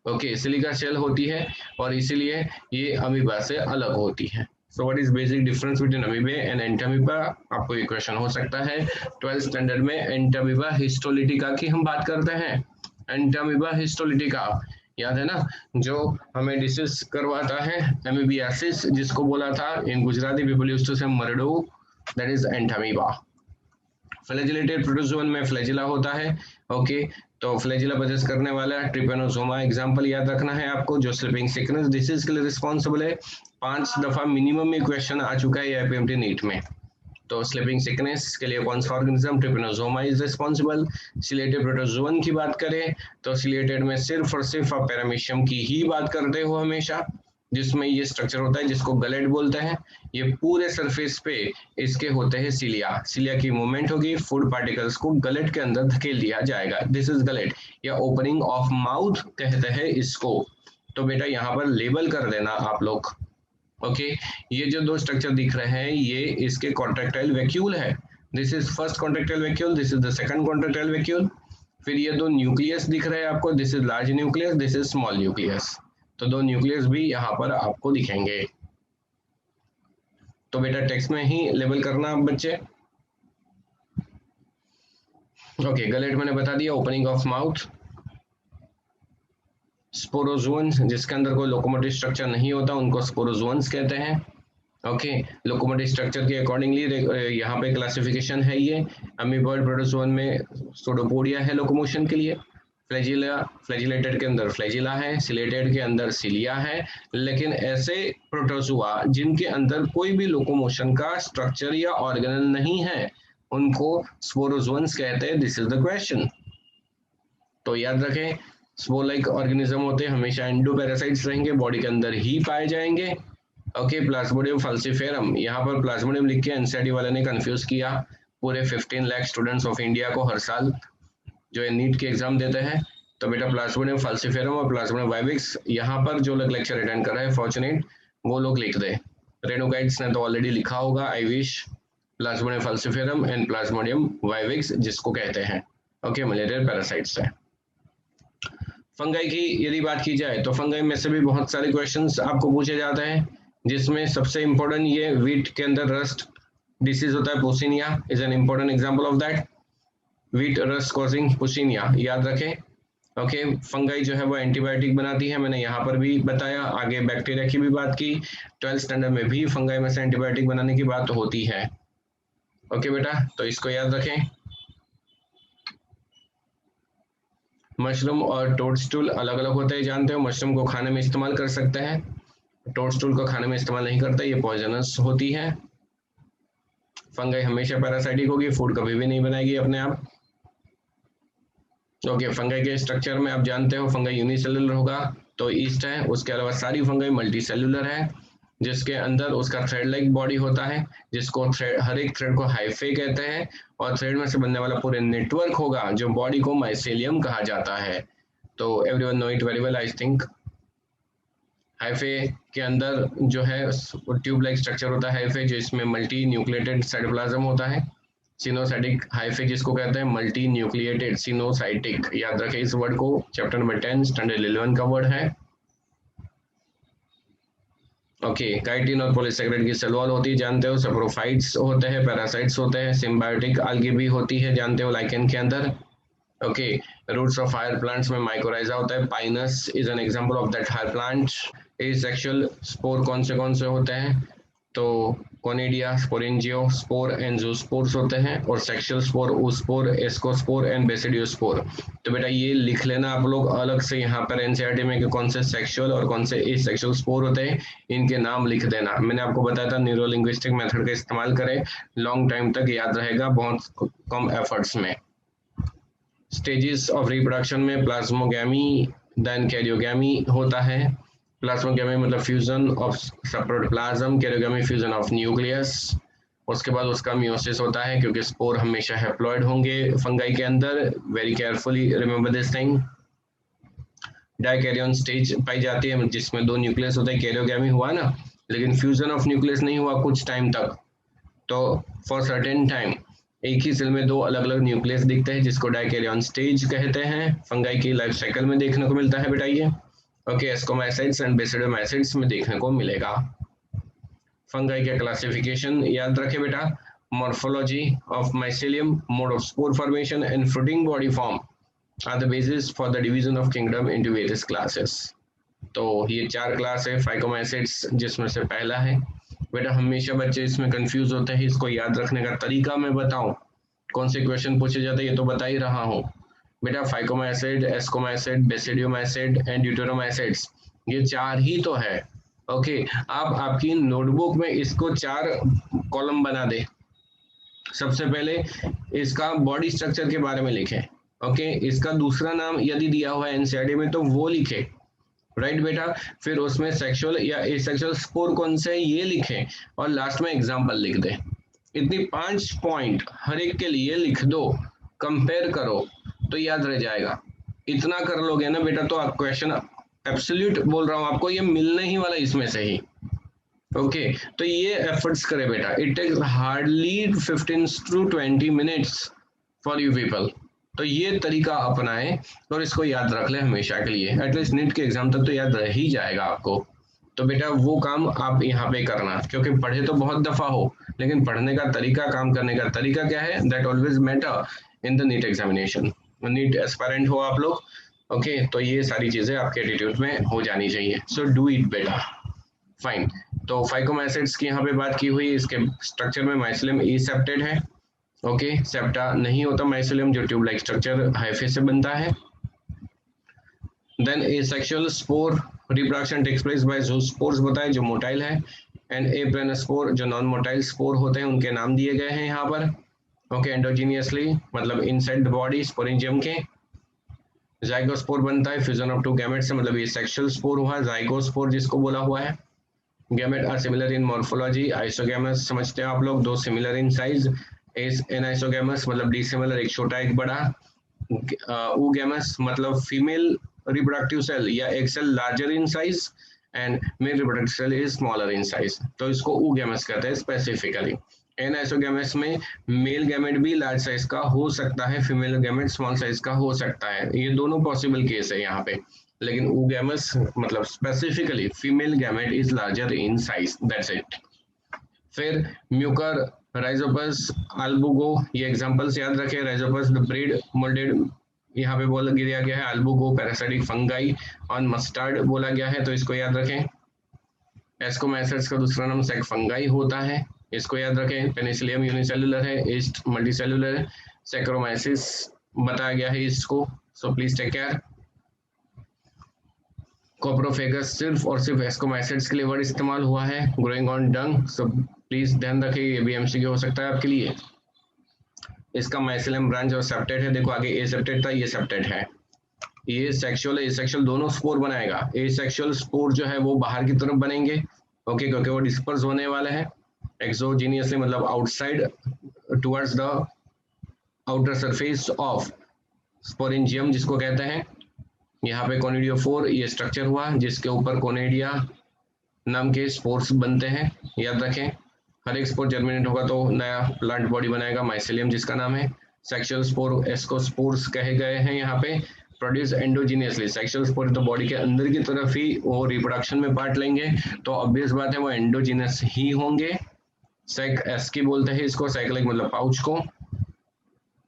Okay, silica shell होती है और इसीलिए ये अमीबा से अलग होती है। So what is basic difference between amoeba and entamoeba? आपको ये क्वेश्चन हो सकता है 12th स्टैंडर्ड में। एंटामीबा हिस्टोलिटिका की हम बात करते हैं। एंटामीबा हिस्टोलिटिका याद है ना, जो हमें डिसीज करवाता है एमीबियासिस, जिसको बोला था in Gujarati people used to say मरडो, that is Entamoeba. Flagellated protozoan में फ्लैजिला होता है। ओके, तो फ्लैजिला पोजेस करने वाला ट्रिपेनोसोमा एग्जांपल याद रखना है आपको, जो स्लीपिंग सिकनेस डिसीज के लिए रिस्पॉन्सिबल है। 5 दफा मिनिमम में क्वेश्चन आ चुका है आईपीएमटी नीट में। तो स्लीपिंग सिकनेस के लिए कौन सा organism, Trypanosoma is responsible. Chelated protozoan की बात करें तो सिलेटेड में सिर्फ और सिर्फ आप पैरामीशियम की ही बात करते हो हमेशा, जिसमें ये स्ट्रक्चर होता है जिसको गलेट बोलते हैं। ये पूरे सरफेस पे इसके होते हैं सिलिया, सिलिया की मूवमेंट होगी, फूड पार्टिकल्स को गलेट के अंदर धकेल दिया जाएगा, दिस इज गलेट, या ओपनिंग ऑफ माउथ कहते हैं इसको। तो बेटा यहाँ पर लेबल कर देना आप लोग। ओके ये जो दो स्ट्रक्चर दिख रहे हैं ये इसके कॉन्ट्रैक्टाइल वैक्यूल है, this is first contractile vacuole, this is the second contractile vacuole. फिर ये दो न्यूक्लियस दिख रहे हैं आपको, this is large nucleus, this is small nucleus. तो दो न्यूक्लियस भी यहाँ पर आपको दिखेंगे। तो बेटा टेक्स्ट में ही लेबल करना आप बच्चे। ओके गलेट मैंने बता दिया, ओपनिंग ऑफ माउथ। स्पोरोजोन्स जिसके अंदर कोई लोकोमोटिव स्ट्रक्चर नहीं होता उनको स्पोरोजोन्स कहते हैं। ओके लोकोमोटिव स्ट्रक्चर के अकॉर्डिंगली यहाँ पे क्लासिफिकेशन है ये। अमीबॉइड प्रोटोजोन में सूडोपोडिया है लोकोमोशन के लिए, फ्लैजिला फ्लैजिलेटेड के अंदर फ्लैजिला है, सिलेटेड के अंदर सिलिया है। लेकिन ऐसे प्रोटोजोआ जिनके अंदर कोई भी लोकोमोशन का स्ट्रक्चर या ऑर्गेनल नहीं है उनको स्पोरोजोन्स कहते हैं, दिस इज द क्वेश्चन। तो याद रखें स्पोर लाइक ऑर्गेनिज्म होते हैं हमेशा एंडोपैरासाइट्स रहेंगे, बॉडी के अंदर ही पाए जाएंगे। ओके प्लाज्मोडियम फाल्सिफेरम, यहाँ पर प्लाज्मोडियम लिख के एनसीईआरटी वाले ने कंफ्यूज किया पूरे 15 लाख स्टूडेंट्स ऑफ इंडिया को हर साल जो है नीट के एग्जाम देते हैं। तो बेटा प्लाज्मोडियम फाल्सिफेरम और प्लाज्मोडियम वाइविक्स, यहाँ पर जो लोग लेक्चर अटेंड कर रहे हैं फॉर्चुनेट वो लोग लिख दे। रेनोगाइट्स ने तो ऑलरेडी लिखा होगा, I wish. Plasmodium falciparum and Plasmodium vivax जिसको कहते हैं ओके मलेरियल पैरासाइट्स है। फंगाई की यदि बात की जाए तो फंगाई में से भी बहुत सारे क्वेश्चंस आपको पूछे जाते हैं, जिसमें सबसे इंपॉर्टेंट ये वीट के अंदर रस्ट डिसीज होता है, Puccinia is an important example of that, wheat rust causing Puccinia याद रखें। ओके फंगाई जो है वो एंटीबायोटिक बनाती है, मैंने यहाँ पर भी बताया, आगे बैक्टीरिया की भी बात की, 12th स्टैंडर्ड में भी फंगाई में से एंटीबायोटिक बनाने की बात होती है। ओके बेटा तो इसको याद रखें। मशरूम और टोडस्टूल अलग अलग होते हैं जानते हो, मशरूम को खाने में इस्तेमाल कर सकते हैं, टोडस्टूल को खाने में इस्तेमाल नहीं करते, ये पॉइजनस होती है। फंगाई हमेशा पैरासाइटिक होगी, फूड कभी भी नहीं बनाएगी अपने आप। ओके फंगाई के स्ट्रक्चर में आप जानते हो फंगाई यूनिसेलुलर होगा तो ईस्ट है, उसके अलावा सारी फंगाई मल्टी सेलुलर है जिसके अंदर उसका थ्रेड लाइक बॉडी होता है, जिसको हर एक थ्रेड को हाइफे कहते हैं, और थ्रेड में से बनने वाला पूरे नेटवर्क होगा जो बॉडी को माइसेलियम कहा जाता है। तो everyone know it very well I think. Hyphae के अंदर जो है ट्यूब लाइक स्ट्रक्चर होता है हाइफे, जो इसमें मल्टी न्यूक्लिएटेड साइटोप्लाज्म होता है। सिनोसाइटिक हाइफे जिसको कहते हैं मल्टी न्यूक्लिएटेड सिनोसाइटिक, याद रखें इस वर्ड को, चैप्टर नंबर 10 स्टैंडर्ड 11 का वर्ड है। ओके काइटिन और पॉलीसेकेराइड की सेल वॉल होती है जानते हो, सैप्रोफाइट्स होते हैं, पैरासाइट्स होते हैं, सिम्बायोटिक algae भी होती है जानते हो लाइकेन के अंदर। Okay roots of higher plants में माइकोराइजा होता है, Pinus is an example of that higher plant. Asexual spore कौन से होते हैं, तो कोनिडिया, स्पोरेंजियो स्पोर, एंजियोस्पोर्स होते हैं, और sexual spore, oospore, ascospore and basidiospore. तो बेटा ये लिख लेना आप लोग अलग से यहाँ पर एनसीईआरटी में कि कौन से सेक्सुअल और कौन से एसेक्सुअल स्पोर होते हैं, इनके नाम लिख देना। मैंने आपको बताया था न्यूरो लिंग्विस्टिक मेथड का इस्तेमाल करें, लॉन्ग टाइम तक याद रहेगा बहुत कम एफर्ट्स में। स्टेजेस ऑफ रिप्रोडक्शन में प्लाज्मोगैमी देन कैरियोगैमी होता है। प्लाज्मोगैमी मतलब fusion of protoplasm, karyogamy fusion of nucleus. उसके बाद उसका मियोसिस होता है क्योंकि स्पोर हमेशा हैप्लॉइड होंगे फंगाई के अंदर, very carefully remember this thing. Dikaryon stage पाई जाती है जिसमें 2 न्यूक्लियस होते हैं, कैरियोगैमी हुआ ना, लेकिन फ्यूजन ऑफ न्यूक्लियस नहीं हुआ कुछ टाइम तक, तो फॉर सर्टेन टाइम एक ही सेल में 2 अलग अलग न्यूक्लियस दिखते हैं जिसको डाइकैरियन स्टेज कहते हैं। फंगाई की लाइफ साइकिल में देखने को मिलता है बेटा ये। ओके एस्कोमाइसिड्स एंड बेसिडोमाइसिड्स में देखने को मिलेगा। फंगाई का क्लासिफिकेशन याद रखे बेटा, morphology of mycelium, mode of spore formation and fruiting body form are the basis for the division of kingdom into various classes. तो ये 4 क्लास है फाइकोमाइसिड्स जिसमें से पहला है बेटा। हमेशा बच्चे इसमें कंफ्यूज होते हैं, इसको याद रखने का तरीका मैं बताऊं, कौन से क्वेश्चन पूछे जाते हैं ये तो बता ही रहा हूँ। बेटा phycomycetes, ascomycetes, basidiomycetes and deuteromycetes, ये 4 ही तो है। ओके, आप आपकी नोटबुक में इसको 4 कॉलम बना दे। सबसे पहले इसका बॉडी स्ट्रक्चर के बारे में लिखें। ओके, इसका दूसरा नाम यदि दिया हुआ है एनसीईआरटी में तो वो लिखे, राइट बेटा। फिर उसमें सेक्सुअल या एसेक्सुअल स्पोर कौन से है ये लिखें, और लास्ट में एग्जांपल लिख दें। इतनी 5 पॉइंट हर एक के लिए लिख दो, कंपेयर करो तो याद रह जाएगा। इतना कर लोगे ना बेटा तो आप क्वेश्चन एब्सोल्यूट बोल रहा हूँ आपको, ये मिलने ही वाला इसमें से ही। ओके, तो ये एफर्ट्स करे बेटा, it takes hardly 15 to 20 minutes for you people. तो ये तरीका अपनाएं और इसको याद रख ले हमेशा के लिए, एटलीस्ट नीट के एग्जाम तक तो याद रह ही जाएगा आपको। तो बेटा वो काम आप यहाँ पे करना, क्योंकि पढ़े तो बहुत दफा हो लेकिन पढ़ने का तरीका, काम करने का तरीका क्या है, that always matter in the NEET examination. NEET aspirant हो आप लोग, ओके, तो ये सारी चीजें आपके एटीट्यूड में हो जानी चाहिए। सो डू इट बेटा, फाइन। तो फाइकोम एसिड्स की यहाँ पे बात की हुई, इसके स्ट्रक्चर में माइसिलियम ई सेप्टेड है। ओके, सेप्टा नहीं होता माइसिलियम, जो ट्यूब लाइक स्ट्रक्चर हाइफे से बनता है। Then asexual spore reproduction takes place by zoospores बताए, जो मोटाइल है, एंड एप्रेनस्पोर जो नॉन मोटाइल स्पोर होते हैं, उनके नाम दिए गए हैं यहाँ पर। ओके, एंडोजीनियसली मतलब इनसाइड द बॉडी स्पोरेंजियम के। जाइगोस्पोर बनता है फ्यूजन ऑफ 2 गैमेट से, मतलब ये सेक्सुअल स्पोर हुआ, जाइगोस्पोर जिसको बोला हुआ है। Gamete are similar in morphology, isogamous समझते हैं आप लोग, 2 सिमिलर इन साइज, एनाइसोगैमस मतलब डिसिमिलर, एक छोटा एक बड़ा। oogamous मतलब फीमेल रिप्रोडक्टिव सेल या एक cell larger in size and male reproductive cell is smaller in size, तो इसको oogamous कहते हैं स्पेसिफिकली। एनाइसोगैमस में मेल गैमेट भी लार्ज साइज का हो सकता है, फीमेल गैमेट स्मॉल साइज का हो सकता है, ये दोनों पॉसिबल केस है यहाँ पे। लेकिन oogamous मतलब specifically female gamete is larger in size, that's it. फिर म्यूकर राइजोपस अल्बुगो, ये एग्जांपल्स याद रखें। राइजोपस द ब्रीड मोल्डेड, यहाँ पे बोला गिरा गया है। अल्बुगो पैरासाइटिक फंगाई ऑन मस्टर्ड बोला गया है, तो इसको याद रखें। एस्कोमैसिड्स का दूसरा नाम सेक फंगाई होता है, इसको याद रखें। पेनिसिलियम यूनिसेलुलर है, ईस्ट मल्टीसेलुलर है। सैक्रोमाइसिस बताया गया है इसको, सो प्लीज टेक केयर। कोप्रोफेगस सिर्फ और सिर्फ एस्कोमाइसिड्स के लिए वर्ड इस्तेमाल हुआ है। Growing on dung, so please ध्यान रखिए, ये भी एमसीक्यू हो सकता है आपके लिए। इसका माइसिलियम ब्रांच और सेप्टेड है, देखो आगे ए सेप्टेड था, ये सेप्टेड है। ये सेक्सुअल एसेक्सुअल दोनों स्पोर बनाएगा। एसेक्सुअल स्पोर जो है वो बाहर की तरफ बनेंगे, ओके, क्योंकि वो डिस्पर्स होने वाले हैं एक्सोजीनियसली, मतलब outside towards the outer surface of sporangium जिसको कहते हैं। यहाँ पे कोनिडियोफोर ये स्ट्रक्चर हुआ जिसके ऊपर कोनेडिया नाम के स्पोर्स बनते हैं, याद रखें। हर एक स्पोर जर्मिनेट होगा तो नया प्लांट बॉडी बनाएगा, माइसिलियम जिसका नाम है। सेक्सुअल स्पोर एस्कोस्पोर्स कहे गए हैं यहाँ पे, प्रोड्यूस एंडोजीनियसली। सेक्सुअल स्पोर तो बॉडी के अंदर की तरफ ही वो रिप्रोडक्शन में पार्ट लेंगे, तो ऑब्वियस बात है वो एंडोजीनियस ही होंगे। सेक एस्की बोलते हैं इसको, साइक्लिक मतलब पाउच को,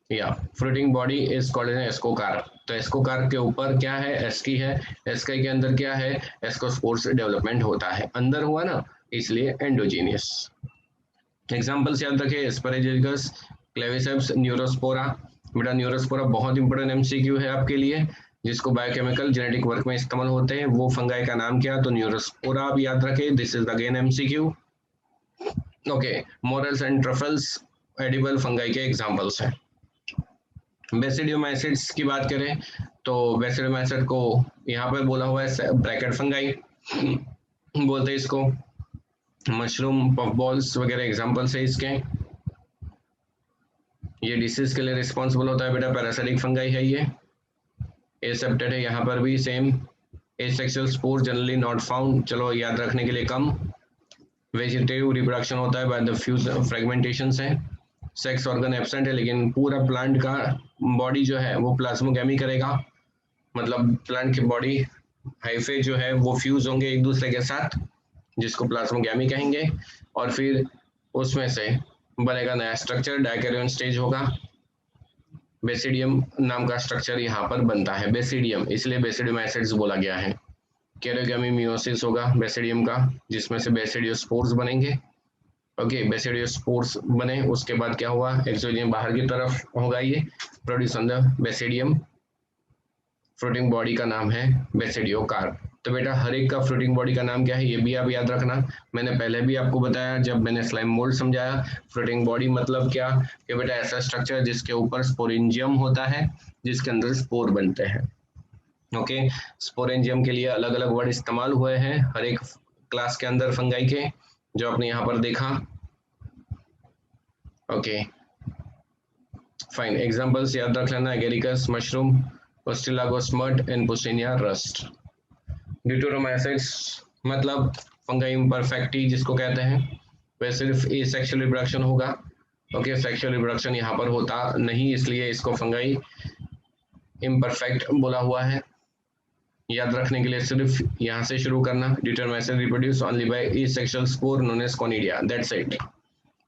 या फ्रूटिंग बॉडी इज कॉल्ड एस्कोकार। तो एस्कोकार के ऊपर क्या है, एस्की है, एस्की के अंदर क्या है, एस्कोस्पोर्स डेवलपमेंट होता है, अंदर हुआ ना, इसलिए एंडोजीनियस। एग्जांपल्स याद रखें, एस्परेजिलस, क्लेविसेप्स, न्यूरोस्पोरा। बेटा न्यूरोस्पोरा बहुत इंपॉर्टेंट एमसीक्यू है आपके लिए, जिसको बायोकेमिकल जेनेटिक वर्क में इस्तेमाल होते हैं। वो फंगाई का नाम क्या, तो न्यूरोस्पोरा आप याद रखें, this is again MCQ. Okay, morals and truffles edible fungi के एग्जांपल्स हैं। बेसिडियम एसिड्स की बात करें तो बेसिडियम एसिड को यहाँ पर बोला हुआ है ब्रैकेट फंगाई बोलते हैं इसको। मशरूम, पफ बॉल्स वगैरह एग्जांपल्स है इसके। ये डिसीज के लिए रिस्पॉन्सिबल होता है बेटा, पैरासाइटिक फंगाई है ये। एसेप्टेड है यहाँ पर भी same. Asexual spore generally not found, चलो याद रखने के लिए कम। वेजिटेटिव रिप्रोडक्शन होता है बाय द फ्यूज फ्रेगमेंटेशन से। सेक्स ऑर्गन एब्सेंट है, लेकिन पूरा प्लांट का बॉडी जो है वो प्लाज्मोगैमी करेगा, मतलब प्लांट की बॉडी हाइफे जो है वो फ्यूज होंगे एक दूसरे के साथ, जिसको प्लाज्मोगैमी कहेंगे, और फिर उसमें से बनेगा नया स्ट्रक्चर, डायकैरियन स्टेज होगा। बेसिडियम नाम का स्ट्रक्चर यहाँ पर बनता है, बेसिडियम, इसलिए बेसिडियम एसिड्स बोला गया है। कैरियोगैमी मियोसिस होगा बेसिडियम का, जिसमें से बेसिडियोस्पोर्स बनेंगे। ओके, बेसिडियोस्पोर्स बने, उसके बाद क्या हुआ, एक्सोजियम बाहर की तरफ होगा, ये produce on the basidium. Fruiting body का नाम है बेसिडियोकार्प। तो बेटा हर एक का फ्रूटिंग बॉडी का नाम क्या है ये भी आप याद रखना। मैंने पहले भी आपको बताया जब मैंने स्लाइम मोल्ड समझाया, फ्रूटिंग बॉडी मतलब क्या कि बेटा ऐसा स्ट्रक्चर जिसके ऊपर स्पोरेंजियम होता है, जिसके अंदर स्पोर बनते हैं। ओके, स्पोरेंजियम के लिए अलग अलग वर्ड इस्तेमाल हुए हैं हर एक क्लास के अंदर फंगाई के, जो आपने यहाँ पर देखा। ओके फाइन, एग्जांपल्स याद रख लेना, Agaricus mushroom, Ustilago smut and Puccinia rust. Deuteromycetes मतलब फंगाई इम्परफेक्टी जिसको कहते हैं, वह सिर्फ एसेक्सुअल रिप्रोडक्शन होगा। ओके, सेक्सुअल रिप्रोडक्शन यहाँ पर होता नहीं, इसलिए इसको फंगाई इम्परफेक्ट बोला हुआ है। याद रखने के लिए सिर्फ यहाँ से शुरू करना, Deuteromycete reproduce only by asexual spore known as conidia, that's it.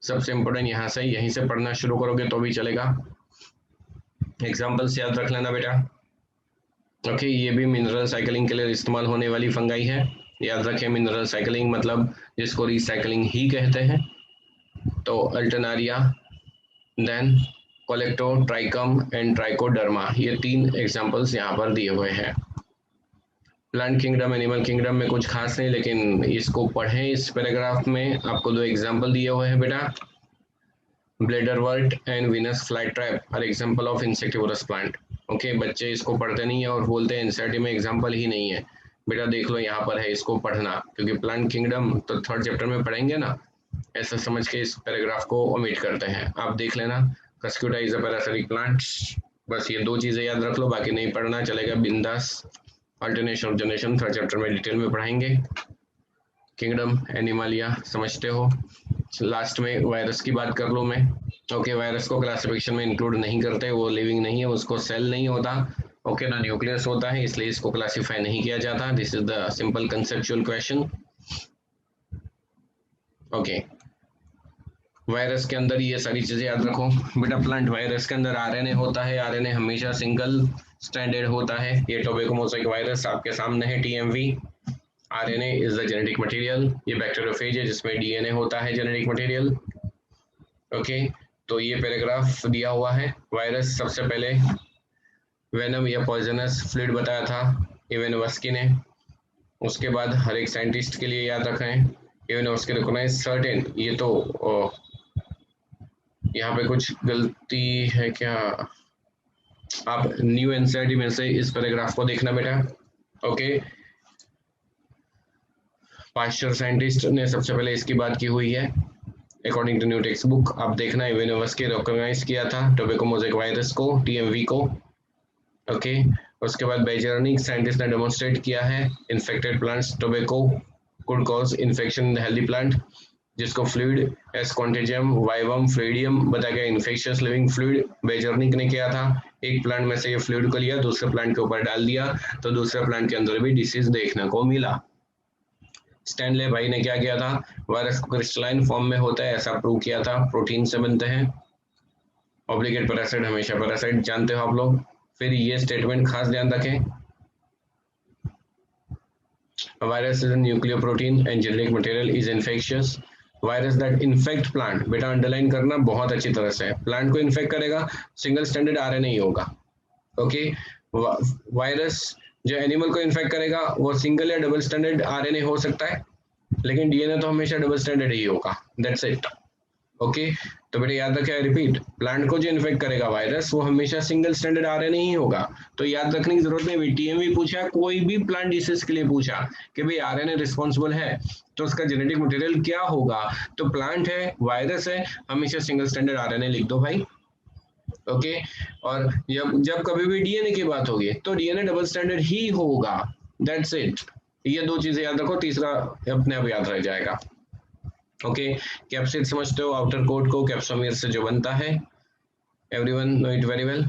सबसे इंपॉर्टेंट यहाँ से, यहीं से पढ़ना शुरू करोगे तो भी चलेगा। एग्जांपल्स याद रख लेना बेटा। ओके, ये भी मिनरल साइकिलिंग के लिए इस्तेमाल होने वाली फंगाई है। याद रखें, मिनरल साइकिलिंग मतलब जिसको रिसाइकलिंग ही कहते हैं। तो अल्टरनारिया, देन कोलेक्टो, ट्राइकम एंड ट्राइकोडर्मा, ये 3 एग्जांपल्स यहाँ पर दिए हुए हैं। प्लांट किंगडम, एनिमल किंगडम में कुछ खास नहीं, लेकिन इसको पढ़ें। इस पैराग्राफ में आपको 2 एग्जांपल दिए हुए हैं बेटा, bladderwort and Venus fly trap are example of insectivorous plant. Okay, बच्चे इसको पढ़ते नहीं है और बोलते हैं एनसीईआरटी में एग्जांपल ही नहीं है। बेटा देख लो यहाँ पर है, इसको पढ़ना, क्योंकि प्लांट किंगडम तो 3rd चैप्टर में पढ़ेंगे ना, ऐसा समझ के इस पैराग्राफ को ओमिट करते हैं। आप देख लेना, Cuscuta is a parasitic plant, बस ये 2 चीजें याद रख लो, बाकी नहीं पढ़ना चलेगा, बिंदास। Alternation of generation 3rd chapter में डिटेल में पढ़ाएंगे। किंगडम एनिमलिया समझते हो। लास्ट में वायरस की बात कर लो मैं। ओके, वायरस को क्लासिफिकेशन में इंक्लूड नहीं करते, वो लिविंग नहीं है, उसको सेल नहीं होता। ओके, ना न्यूक्लियस होता है, इसलिए इसको क्लासिफाई नहीं किया जाता। This is the simple conceptual question. Okay, virus के अंदर ये सारी चीजें याद रखो बेटा। प्लांट वायरस के अंदर आरएनए होता है, आरएनए हमेशा सिंगल स्टैंडर्ड होता है। ये टोबैको मोज़ेक वायरस आपके सामने है, TMV. RNA is the genetic material. ये बैक्टीरियोफेज है जिसमें डीएनए होता है जेनेटिक मटेरियल। ओके, तो ये पैराग्राफ दिया हुआ है। वायरस सबसे पहले वेनम या पॉइजनस फ्लूइड बताया था इवेनोवस्की ने। उसके बाद हर एक साइंटिस्ट के लिए याद रखें, इवेनोवस्की रिकॉग्नाइज सर्टेन, ये तो यहाँ पे कुछ गलती है क्या, आप न्यू एनसीईआरटी में से इस पैराग्राफ को देखना बेटा। ओके, पाश्चर साइंटिस्ट ने सबसे पहले इसकी बात की हुई है according to new textbook. आप देखना, इवेनोवस्की रिकॉग्नाइज किया था टोबैको मोज़ेक वायरस को, टीएमवी को। ओके, उसके बाद बेजरनिक साइंटिस्ट ने डेमोन्स्ट्रेट किया है infected plants tobacco could cause infection in the healthy plant, जिसको fluid as contagium vivum fluidum बताया गया, इन्फेक्शियस लिविंग फ्लूइड बेजरनिक ने किया था। एक प्लांट में से ये फ्लूइड को लिया, दूसरे प्लांट के ऊपर डाल दिया, तो दूसरे प्लांट के अंदर भी डिसीज देखने को मिला। स्टैनले भाई ने क्या किया था, वायरस को क्रिस्टलाइन फॉर्म में होता है ऐसा प्रूव किया था, प्रोटीन से बनते हैं। ऑब्लिगेट पैरासाइट हमेशा पैरासाइट जानते हो आप लोग। फिर ये स्टेटमेंट खास ध्यान रखें, virus is a nuclear protein and genetic material is infectious. Virus that infect plant, बेटा अंडरलाइन करना बहुत अच्छी तरह से, प्लांट को इन्फेक्ट करेगा, सिंगल स्टैंडर्ड आरएनए ही होगा। ओके, वायरस जो एनिमल को इन्फेक्ट करेगा वो सिंगल या डबल स्टैंडर्ड आरएनए हो सकता है, लेकिन डीएनए तो हमेशा डबल स्टैंडर्ड ही होगा, दैट्स इट। ओके, तो बेटा याद रखें, रिपीट, प्लांट को जो इन्फेक्ट करेगा वायरस वो हमेशा सिंगल स्टैंडर्ड आरएनए ही होगा। तो याद रखने की जरूरत नहीं, टीएमवी पूछा, कोई भी प्लांट डिसीज के लिए पूछा कि भाई आरएनए रिस्पॉन्सिबल है तो उसका जेनेटिक मटेरियल क्या होगा, तो प्लांट है, वायरस है, हमेशा सिंगल स्टैंडर्ड आरएनए लिख दो भाई। ओके, और जब जब कभी भी डीएनए की बात होगी तो डीएनए डबल स्टैंडर्ड ही होगा, दैट्स इट। ये 2 चीजें याद रखो, तीसरा अपने आप याद रह जाएगा। ओके, कैप्सिड समझते हो, आउटर कोट को कैप्सोमियर से जो बनता है, everyone know it very well.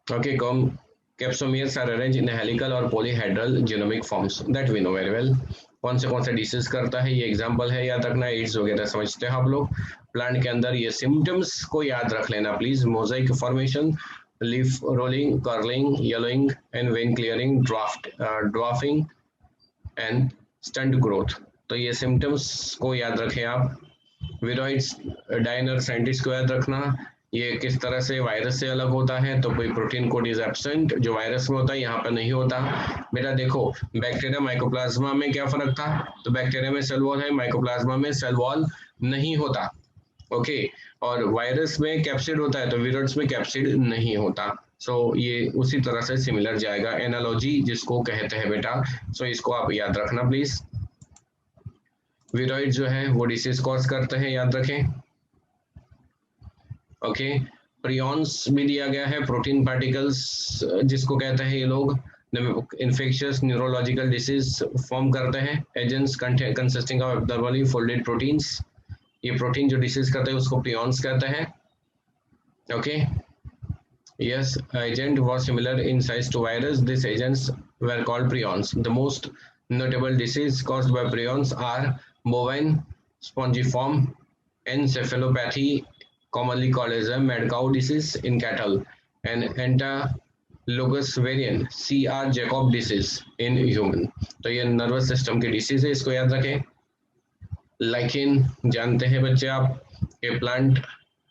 Okay, capsomeres are arrange in helical और polyhedral genomic forms, that we know very well. कौन से डिसीज करता है, ये एग्जांपल है, याद रखना, एड्स वगैरह समझते हो आप लोग। प्लांट के अंदर ये सिम्टम्स को याद रख लेना please, Mosaic formation, leaf rolling, curling, yellowing and when clearing, dwarfing and stunt growth, तो ये सिम्टम्स को याद रखें आप। विरोइड्स डायनर साइंटिस्ट को याद रखना, ये किस तरह से वायरस से अलग होता है, तो कोई प्रोटीन कोड इज एब्सेंट जो वायरस में होता है, यहाँ पर नहीं होता। बेटा देखो, बैक्टीरिया माइकोप्लाज्मा में क्या फर्क था, तो बैक्टीरिया में सेल वॉल है, माइकोप्लाज्मा में सेल वॉल नहीं होता। ओके, और वायरस में कैप्सिड होता है, तो विरोइड्स में कैप्सिड नहीं होता। सो ये उसी तरह से सिमिलर जाएगा, एनालॉजी जिसको कहते हैं बेटा। सो इसको आप याद रखना प्लीज। विरोइड जो है वो डिसीज कॉज करते हैं, याद रखें। ओके, प्रियॉन्स भी दिया गया है, प्रोटीन पार्टिकल्स जिसको कहते हैं ये लोग इन्फेक्शियस न्यूरोलॉजिकल डिसीज फॉर्म करते हैं। Agents consisting of abnormally folded proteins, ये प्रोटीन जो डिसीज करते हैं उसको प्रियॉन्स कहते हैं। Okay, yes, agent was similar in size to virus. These agents were called prions. The most notable disease caused by prions are bovine spongiform encephalopathy, commonly called as a mad cow disease in cattle, and analogous variant CR Jacob disease in human. तो ये नर्वस सिस्टम की डिसीज है, इसको याद रखें। लाइकिन जानते हैं बच्चे आप, ये प्लांट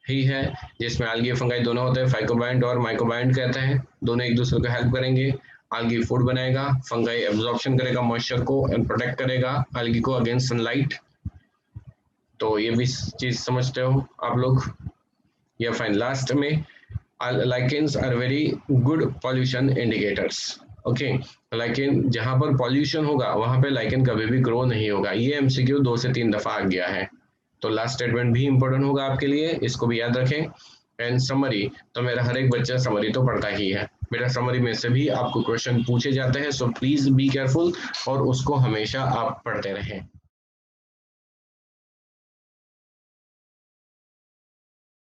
ही है जिसमें algae फंगाई दोनों होते हैं, फाइकोबाइंड और माइकोबाइंड कहते हैं, दोनों एक दूसरे को हेल्प करेंगे। algae फूड बनाएगा, फंगाई एब्जॉर्प्शन करेगा मॉइस्चर को एंड प्रोटेक्ट करेगा algae को अगेंस्ट सनलाइट। तो ये भी चीज समझते हो आप लोग, या फाइन। लास्ट में lichens are very good pollution indicators. Okay, lichen जहां पर पॉल्यूशन होगा वहां पे लाइकेन कभी भी ग्रो नहीं होगा। ये एमसीक्यू 2 से 3 दफा आ गया है, तो लास्ट स्टेटमेंट भी इंपॉर्टेंट होगा आपके लिए, इसको भी याद रखें। एंड समरी, तो मेरा हर एक बच्चा समरी तो पढ़ता ही है बेटा, समरी में से भी आपको क्वेश्चन पूछे जाते हैं, सो प्लीज बी केयरफुल और उसको हमेशा आप पढ़ते रहें।